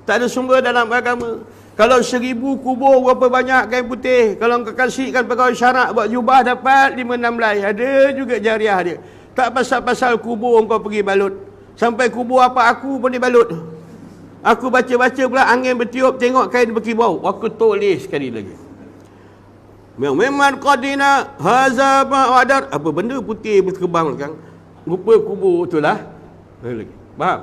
Tak ada sumber dalam agama. Kalau 1000 kubur berapa banyak kain putih. Kalau kau kasihkan pegawai syarak buat jubah dapat 5-6 helai. Ada juga jariah dia. Tak pasal-pasal kubur kau pergi balut. Sampai kubur apa aku pun dibalut. Aku baca-baca pula angin bertiup tengok kain berkibau. Aku tulis sekali lagi. Memang qadina haza ba'adar. Apa benda putih berkebang kan? Rupa kubur itulah. Lagi. Faham?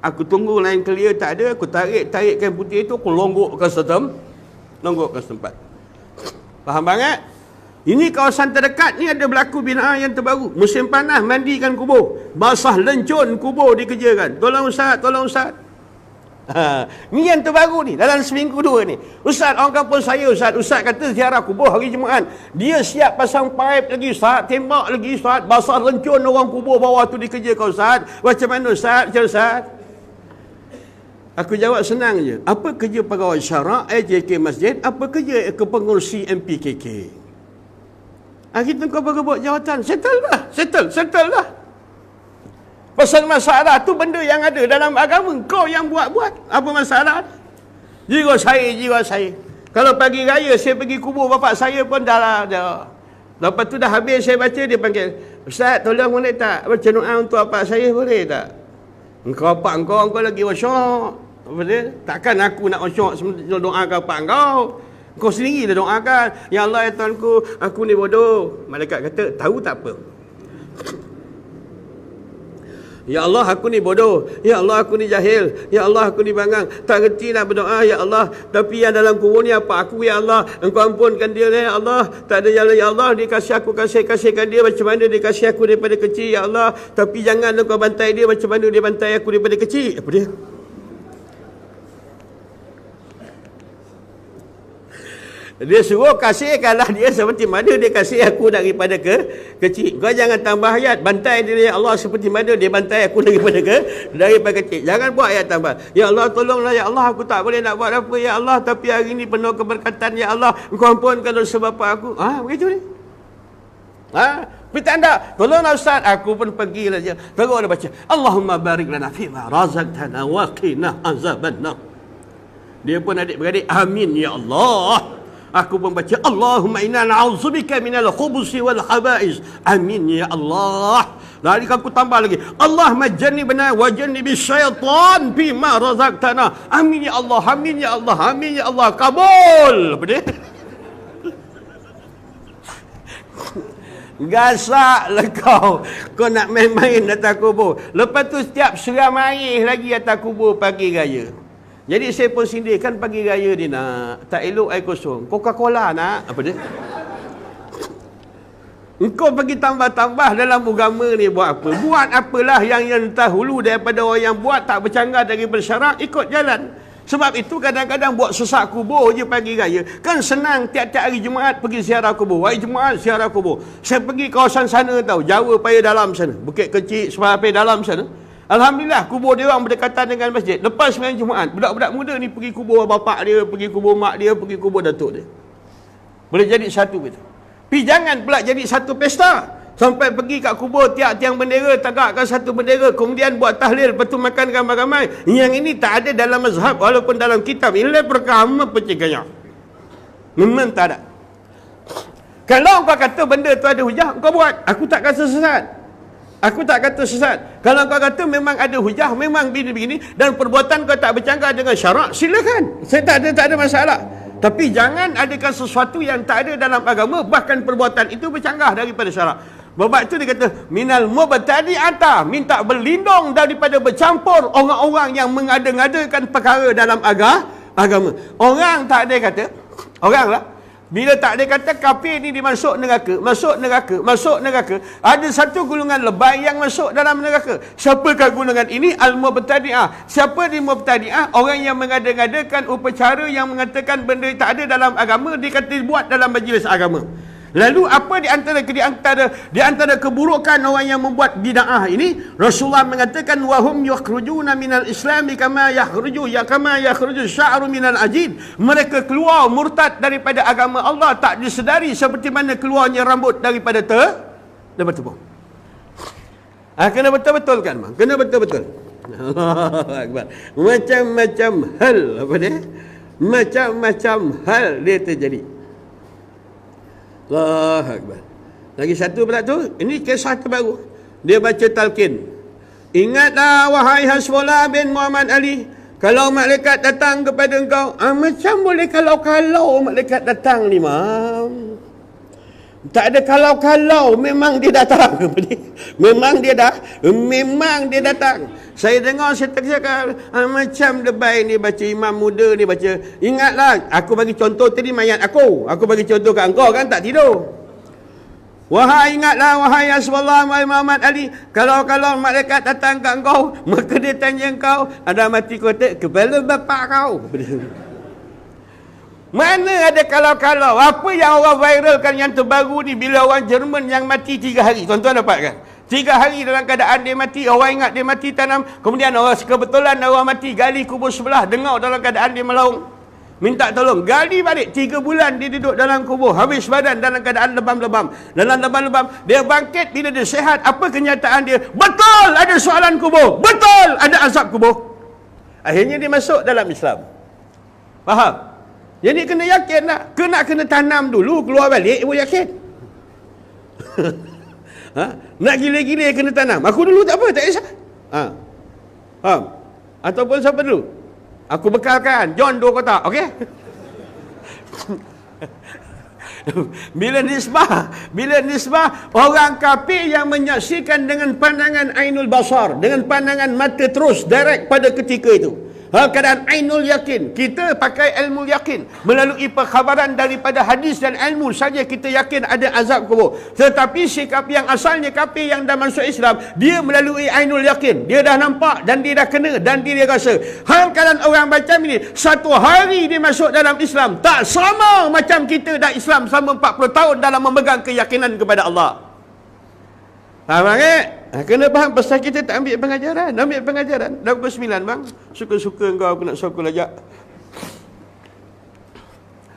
Aku tunggu lain clear tak ada, aku tarik kain putih itu, aku longgokkan setempat. Faham banget? Ini kawasan terdekat ni ada berlaku binaan yang terbaru. Musim panas mandikan kubur. Basah lencun kubur dikerjakan. Tolong Ustaz. Ni yang terbaru ni dalam seminggu 2 ni. Ustaz, orang kampung saya Ustaz kata ziarah kubur hari Jumaat. Dia siap pasang pipe lagi Ustaz, tembak lagi Ustaz, basah lencun orang kubur bawah tu dikerjakan Ustaz. Macam mana Ustaz? Aku jawab senang je. Apa kerja pegawai syarak AJK Masjid? Apa kerja kepengurusi MPKK? Kita kau bergebuk jawatan. Settle lah. Pasal masalah tu benda yang ada dalam agama. Kau yang buat-buat. Apa masalah? Jiwa saya. Kalau pagi raya saya pergi kubur bapak saya pun dah. Lepas tu dah habis saya baca, dia panggil, Ustaz tolong boleh tak baca doa untuk bapak saya, boleh tak? Engkau lagi wasyok. Apa dia? Takkan aku nak wasyok doa ke bapak kau. Kau sendiri dah doakan, ya Allah ya Tuhanku, aku ni bodoh. Malaikat kata, tahu tak apa. Ya Allah aku ni bodoh, ya Allah aku ni jahil, ya Allah aku ni bangang, tak reti nak berdoa ya Allah. Tapi yang dalam kubur ni apa aku ya Allah, Engkau ampunkan dia ya Allah. Tak ada jalan ya Allah, dia kasih aku kasihkan dia macam mana dia kasih aku daripada kecil ya Allah. Tapi jangan Engkau bantai dia macam mana dia bantai aku daripada kecil. Apa dia? Dia suruh kasihkanlah dia seperti mana dia kasih aku daripada kecil. Kau jangan tambah ayat, bantai dia ya Allah seperti mana dia bantai aku daripada kecil. Jangan buat ayat tambah. Ya Allah tolonglah ya Allah, aku tak boleh nak buat apa ya Allah, tapi hari ini penuh keberkatan ya Allah. Engkau ampunkan dosa bapa aku. Begitu ni. Bertanda, tolonglah Ustaz, aku pun pergilah je. Terus dia baca, Allahumma barik lana fima razaqtana wa qina azabannar. Dia pun adik-beradik, amin ya Allah. Aku pun baca, Allahumma inna na'udzubika minal khubusi wal khaba'is. Amin ya Allah. Lalu aku tambah lagi, Allahumma jannibna wa jannibis syaitan bima razaqtana. Amin ya Allah, amin ya Allah, amin ya Allah. Kabul. Apa dia? Gasak lah kau. Kau nak main-main atas kubur. Lepas tu setiap seram air lagi atas kubur pagi raya. Jadi saya pun sindir, kan pagi raya dia nak. Tak elok air kosong. Coca-Cola nak. Apa dia? Engkau pergi tambah-tambah dalam agama ni buat apa? Buat apalah yang dahulu daripada orang yang buat tak bercanggah daripada syarak, ikut jalan. Sebab itu kadang-kadang buat sesak kubur je pagi raya. Kan senang tiap-tiap hari Jumaat pergi ziarah kubur. Hari Jumaat ziarah kubur. Saya pergi kawasan sana tahu, Jawa paya dalam sana. Bukit Kecil, Sepahapi dalam sana. Alhamdulillah, kubur dia orang berdekatan dengan masjid. Lepas sembahyang Jumaat, budak-budak muda ni pergi kubur bapak dia, pergi kubur mak dia, pergi kubur datuk dia. Boleh jadi satu betul. Tapi jangan pula jadi satu pesta. Sampai pergi kat kubur tiang-tiang bendera, tegakkan satu bendera, kemudian buat tahlil, lepas tu makan ramai-ramai. Yang ini tak ada dalam mazhab, walaupun dalam kitab. Inilah perkara percikanya. Memang tak ada. Kalau kau kata benda tu ada hujah, kau buat. Aku tak kata sesat. Aku tak kata sesat. Kalau kau kata memang ada hujah, memang begini-begini, dan perbuatan kau tak bercanggah dengan syarak, silakan. Saya tak ada masalah. Tapi jangan adakan sesuatu yang tak ada dalam agama, bahkan perbuatan itu bercanggah daripada syarak. Sebab itu dia kata, minal mubtadi'ata, minta berlindung daripada bercampur orang-orang yang mengada-ngadakan perkara dalam agama. Orang tak ada kata, orang lah, bila tak ada kata kafir ni dimasuk neraka, masuk neraka, ada satu golongan lebay yang masuk dalam neraka. Siapakah golongan ini? Al-mubtadi'ah. Siapa di mubtadi'ah? Orang yang mengada-ngadakan upacara yang mengatakan benda tak ada dalam agama, dia kata dibuat dalam majlis agama. Lalu apa di antara keburukan orang yang membuat bid'ah ini? Rasulullah mengatakan wahum yakhrujuna minal islami kama yakhruju sya'ru minal ajin. Mereka keluar murtad daripada agama Allah tak disedari seperti mana keluarnya rambut daripada tepung. Kena betul-betul kan bang? Kena betul-betul. Allahu akbar. Macam-macam hal apa dia? Macam-macam hal dia terjadi. Allahu akbar. Lagi satu pula tu, ini kisah terbaru. Dia baca talqin. Ingatlah wahai Hasbullah bin Muhammad Ali, kalau malaikat datang kepada engkau, macam boleh kalau malaikat datang ni, mam. Tak ada kalau-kalau, memang dia datang. memang dia datang. Saya dengar, saya tercakap, macam lebay ni baca, imam muda ni baca. Ingatlah, aku bagi contoh tadi mayat aku bagi contoh kat engkau kan, tak tidur. Ingatlah wahai Rasulullah Muhammad Ali, kalau malaikat datang kat engkau, maka dia tanya engkau, ada mati kotak kepala bapak kau. Mana ada kalau-kalau? Apa yang orang viralkan yang terbaru ni, bila orang Jerman yang mati 3 hari. Tuan-tuan dapat kan? 3 hari dalam keadaan dia mati, orang ingat dia mati tanam, kemudian orang kebetulan orang mati, gali kubur sebelah, dengar dalam keadaan dia melaung, minta tolong, gali balik. 3 bulan dia duduk dalam kubur, habis badan dalam keadaan lebam-lebam. Dalam lebam-lebam, dia bangkit bila dia sihat. Apa kenyataan dia? Betul ada soalan kubur, betul ada azab kubur. Akhirnya dia masuk dalam Islam. Faham? Jadi kena yakin lah. Kena tanam dulu, keluar balik baru yakin. Nak gila-gila kena tanam. Aku dulu tak apa, tak kisah. Faham? Ataupun siapa dulu? Aku bekalkan John 2 kotak, okey? Bila nisbah orang kafir yang menyaksikan dengan pandangan ainul basar, dengan pandangan mata terus direct pada ketika itu. Keadaan ainul yakin. Kita pakai ilmu yakin. Melalui perkhabaran daripada hadis dan ilmu saja kita yakin ada azab kubur. Tetapi sikap yang asalnya kafir yang dah masuk Islam, dia melalui ainul yakin. Dia dah nampak dan dia dah kena dan dia rasa. Keadaan orang macam ini, satu hari dia masuk dalam Islam, tak sama macam kita dah Islam selama 40 tahun dalam memegang keyakinan kepada Allah. Faham tak? Kena faham, pasal kita tak ambil pengajaran. Dah pukul 9 bang. Suka-suka engkau aku nak sokol ajak.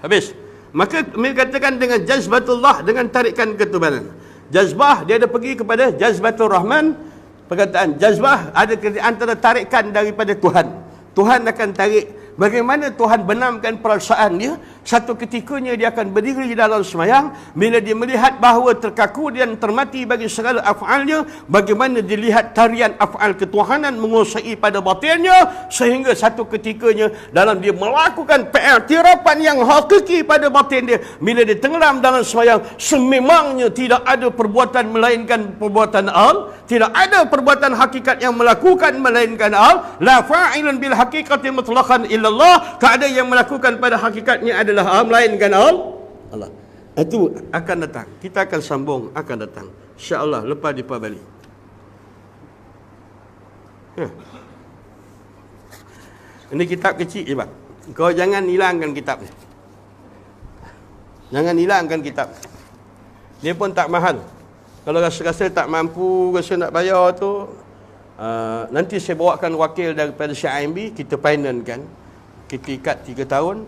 Habis. Maka mereka katakan dengan jazbatullah, dengan tarikan ketubanan. Jazbah, dia ada pergi kepada jazbatul rahman. Perkataan jazbah ada antara tarikan daripada Tuhan. Tuhan akan tarik. Bagaimana Tuhan benamkan perasaan dia Satu ketikanya dia akan berdiri dalam sembahyang, bila dia melihat bahawa terkaku dan termati bagi segala af'alnya, bagaimana dilihat tarian af'al ketuhanan menguasai pada batinnya, sehingga satu ketikanya dalam dia melakukan pengiktirafan yang hakiki pada batin dia, bila dia tenggelam dalam sembahyang, sememangnya tidak ada perbuatan melainkan perbuatan al, tidak ada perbuatan hakikat yang melakukan melainkan al, la fa'ilun bil haqiqati mutlaqan illallah, tak ada yang melakukan pada hakikatnya adalah melainkan Allah. Itu akan datang. Kita akan sambung, akan datang. InsyaAllah lepas di Bali. Ini kitab kecil je bang. Kau jangan hilangkan kitab ni. Jangan hilangkan kitab. Dia pun tak mahal. Kalau rasa-rasa tak mampu, rasa nak bayar tu, nanti saya bawakan wakil daripada CIMB, kita finance-kan. Kita ikat 3 tahun,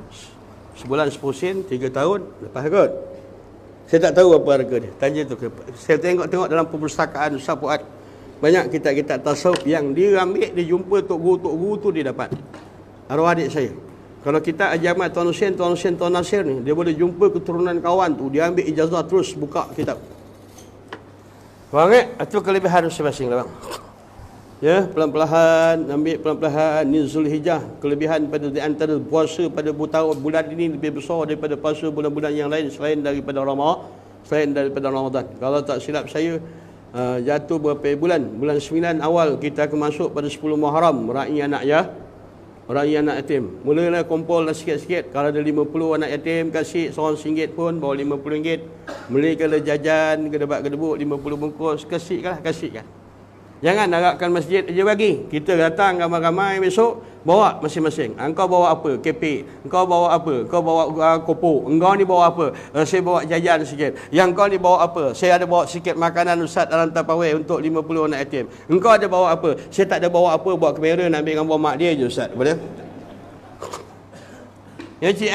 sebulan 10 sen, 3 tahun, lepas kot. Saya tak tahu apa harga dia. Tanya tu. Saya tengok dalam perpustakaan Ustaz Fuad. Banyak kitab-kitab tasawuf yang dia ambil, dia jumpa Tok Guru tu dia dapat. Arwah adik saya. Kalau kita ajamat Tuan Hussein, Tuan Nasir ni, dia boleh jumpa keturunan kawan tu, dia ambil ijazah terus buka kitab. Faham tak? Itu kelebihan masing-masing lah bang. Ya, pelan-pelan, ambil pelan-pelan. Ni Zulhijjah, kelebihan pada di antara puasa pada bulan ini lebih besar daripada puasa bulan-bulan yang lain selain daripada Ramadan. Kalau tak silap saya, jatuh berapa bulan? Bulan 9 awal kita akan masuk pada 10 Muharram, Ra'i anak yatim. Mulalah kumpul sikit-sikit. Kalau ada 50 anak yatim, kasih seorang RM1 pun, bawa RM50. Belikanlah jajan, gedebak-gedebuk 50 bungkus, kasihkan. Jangan harapkan masjid aja bagi. Kita datang ramai-ramai besok, bawa masing-masing. Engkau bawa apa? Kepek. Engkau bawa apa? Engkau bawa kopok. Engkau ni bawa apa? Saya bawa jajan sikit. Yang kau ni bawa apa? Saya ada bawa sikit makanan Ustaz dalam Tupperware untuk 50 anak yatim. Engkau ada bawa apa? Saya tak ada bawa apa, bawa kamera nak ambil gambar mak dia je Ustaz. Boleh? Ya cik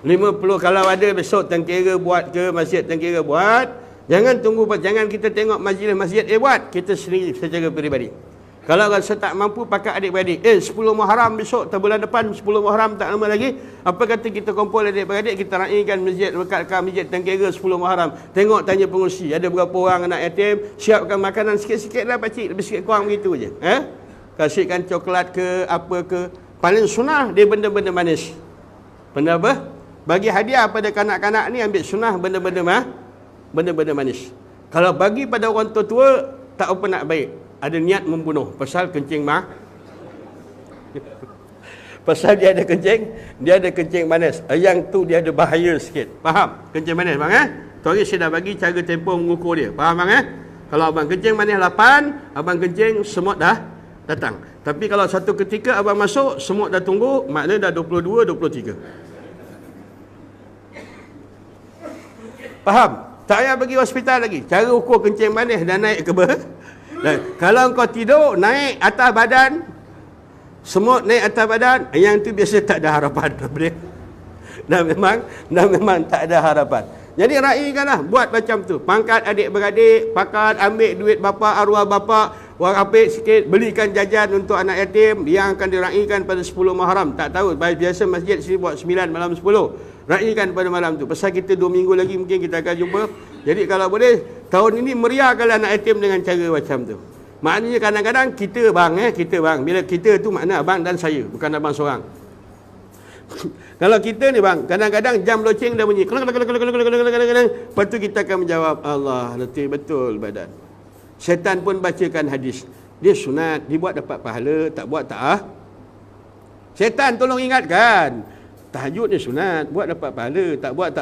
50 kalau ada besok tangkira buat ke, masjid tangkira buat. Jangan kita tengok majlis masjid buat, kita sendiri secara peribadi. Kalau rasa tak mampu pakai adik-beradik, 10 Muharram besok, bulan depan 10 Muharram tak lama lagi, apa kata kita kumpul adik-beradik, kita raikan masjid, rekatkan masjid tangkira 10 Muharram. Tengok tanya pengurusi, ada berapa orang anak yatim, siapkan makanan sikit-sikit lah pakcik, lebih sikit kurang begitu je. Kasihkan coklat ke, apa ke. Paling sunnah dia benda-benda manis. Benda apa? Bagi hadiah pada kanak-kanak ni, ambil sunnah benda-benda manis. Kalau bagi pada orang tua-tua, tak apa nak baik. Ada niat membunuh. Pasal kencing pasal dia ada kencing manis. Yang tu dia ada bahaya sikit. Faham? Kencing manis bang Tu hari saya dah bagi cara tempoh mengukur dia. Faham bang Kalau abang kencing manis 8, abang kencing semut dah datang. Tapi kalau satu ketika abang masuk, semut dah tunggu, maknanya dah 22, 23. Faham? Tak payah pergi hospital lagi. Cara ukur kencing manis dan naik ke bawah. Kalau kau tidur, naik atas badan, semut naik atas badan, yang tu biasa tak ada harapan. Dan memang tak ada harapan. Jadi raikanlah, buat macam tu. Pangkat adik-beradik, ambil duit bapa, arwah bapa, apik sikit, belikan jajan untuk anak yatim yang akan diraikan pada 10 Muharram. Tak tahu, biasa masjid sini buat 9 malam 10. Raikan pada malam tu. Pasal kita 2 minggu lagi mungkin kita akan jumpa. Jadi kalau boleh, tahun ini meriahkanlah anak yatim dengan cara macam tu. Maknanya kadang-kadang kita bang. Bila kita tu makna abang dan saya, bukan abang seorang. Kalau kita ni bang, kadang-kadang jam loceng dah bunyi. Lepas tu kita akan menjawab, Allah, letih betul badan. Syaitan pun bacakan hadis. Dia sunat, dibuat dapat pahala, tak buat tak Syaitan tolong ingatkan. Tahajud ni sunat, buat dapat pahala, tak buat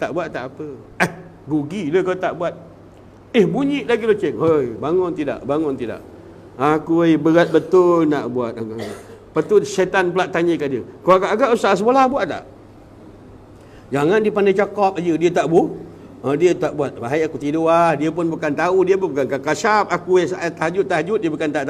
tak buat tak apa. Rugi lah kau tak buat. Bunyi lagi loceng. Hoi, bangun tidak. Aku berat betul nak buat. Lepas tu syaitan pula tanya kat dia, kau agak-agak Ustaz sebelah buat tak? Jangan dia pandai cakap aja, dia tak buat. Dia tak buat. Bahaya aku tidur dia pun bukan tahu, dia pun bukan kasyaf. Aku tahajud dia bukan tak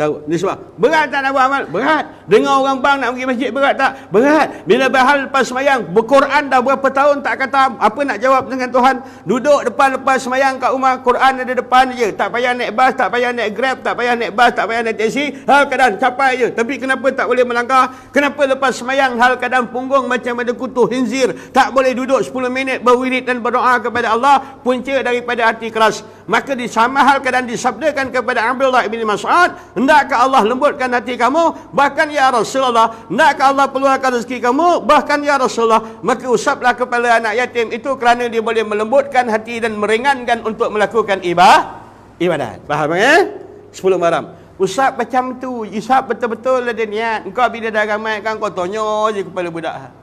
tahu. Ni sebab berat tak nak buat amal? Berat. Dengar orang bang nak pergi masjid berat tak? Berat. Bila bahal lepas semayang, berquran dah berapa tahun tak kata apa nak jawab dengan Tuhan. Duduk depan lepas semayang kat rumah, Quran ada depan je. Tak payah naik bas, tak payah naik grab, tak payah naik bas, tak payah naik taksi. Hal keadaan capai je. Tapi kenapa tak boleh melangkah? Kenapa lepas semayang hal keadaan punggung macam ada kutu khinzir? Tak boleh duduk 10 minit berwirid dan berdoa kepada Allah. Punca daripada hati keras. Maka di sama hal keadaan disabdakan kepada Abdullah bin Mas'ud, hendakkah Allah lembutkan hati kamu? Bahkan ya Rasulullah, hendakkah Allah peluangkan rezeki kamu? Bahkan ya Rasulullah, maka usaplah kepala anak yatim itu kerana dia boleh melembutkan hati dan meringankan untuk melakukan ibadat. Faham 10 maram. Usap macam tu, usap betul-betul ada niat. Engkau bila dah ramai kan kau tonyo je kepala budak.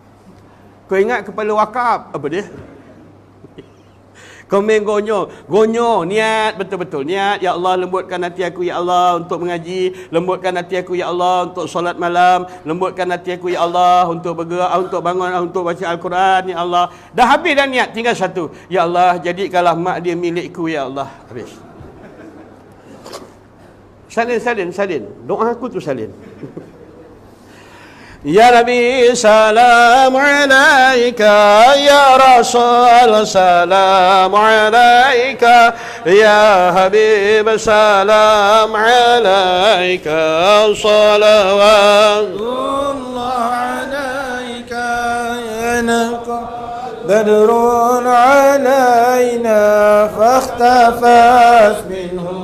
Kau ingat kepala wakaf apa dia? Kau main gonyo, niat betul-betul. Niat, ya Allah lembutkan hati aku ya Allah untuk mengaji, lembutkan hati aku ya Allah untuk solat malam, lembutkan hati aku ya Allah untuk bergerak, untuk bangun, untuk baca Al-Quran ya Allah. Dah habis dah niat, tinggal satu. Ya Allah, jadikanlah mak dia milikku ya Allah. Habis. Salin. Doa aku tu salin. Ya Nabi salam alaika, ya Rasul salam alaika, ya Habib salam alaika, salawatullah alaika, ya naqa badrun alaina, fakhtafat minhu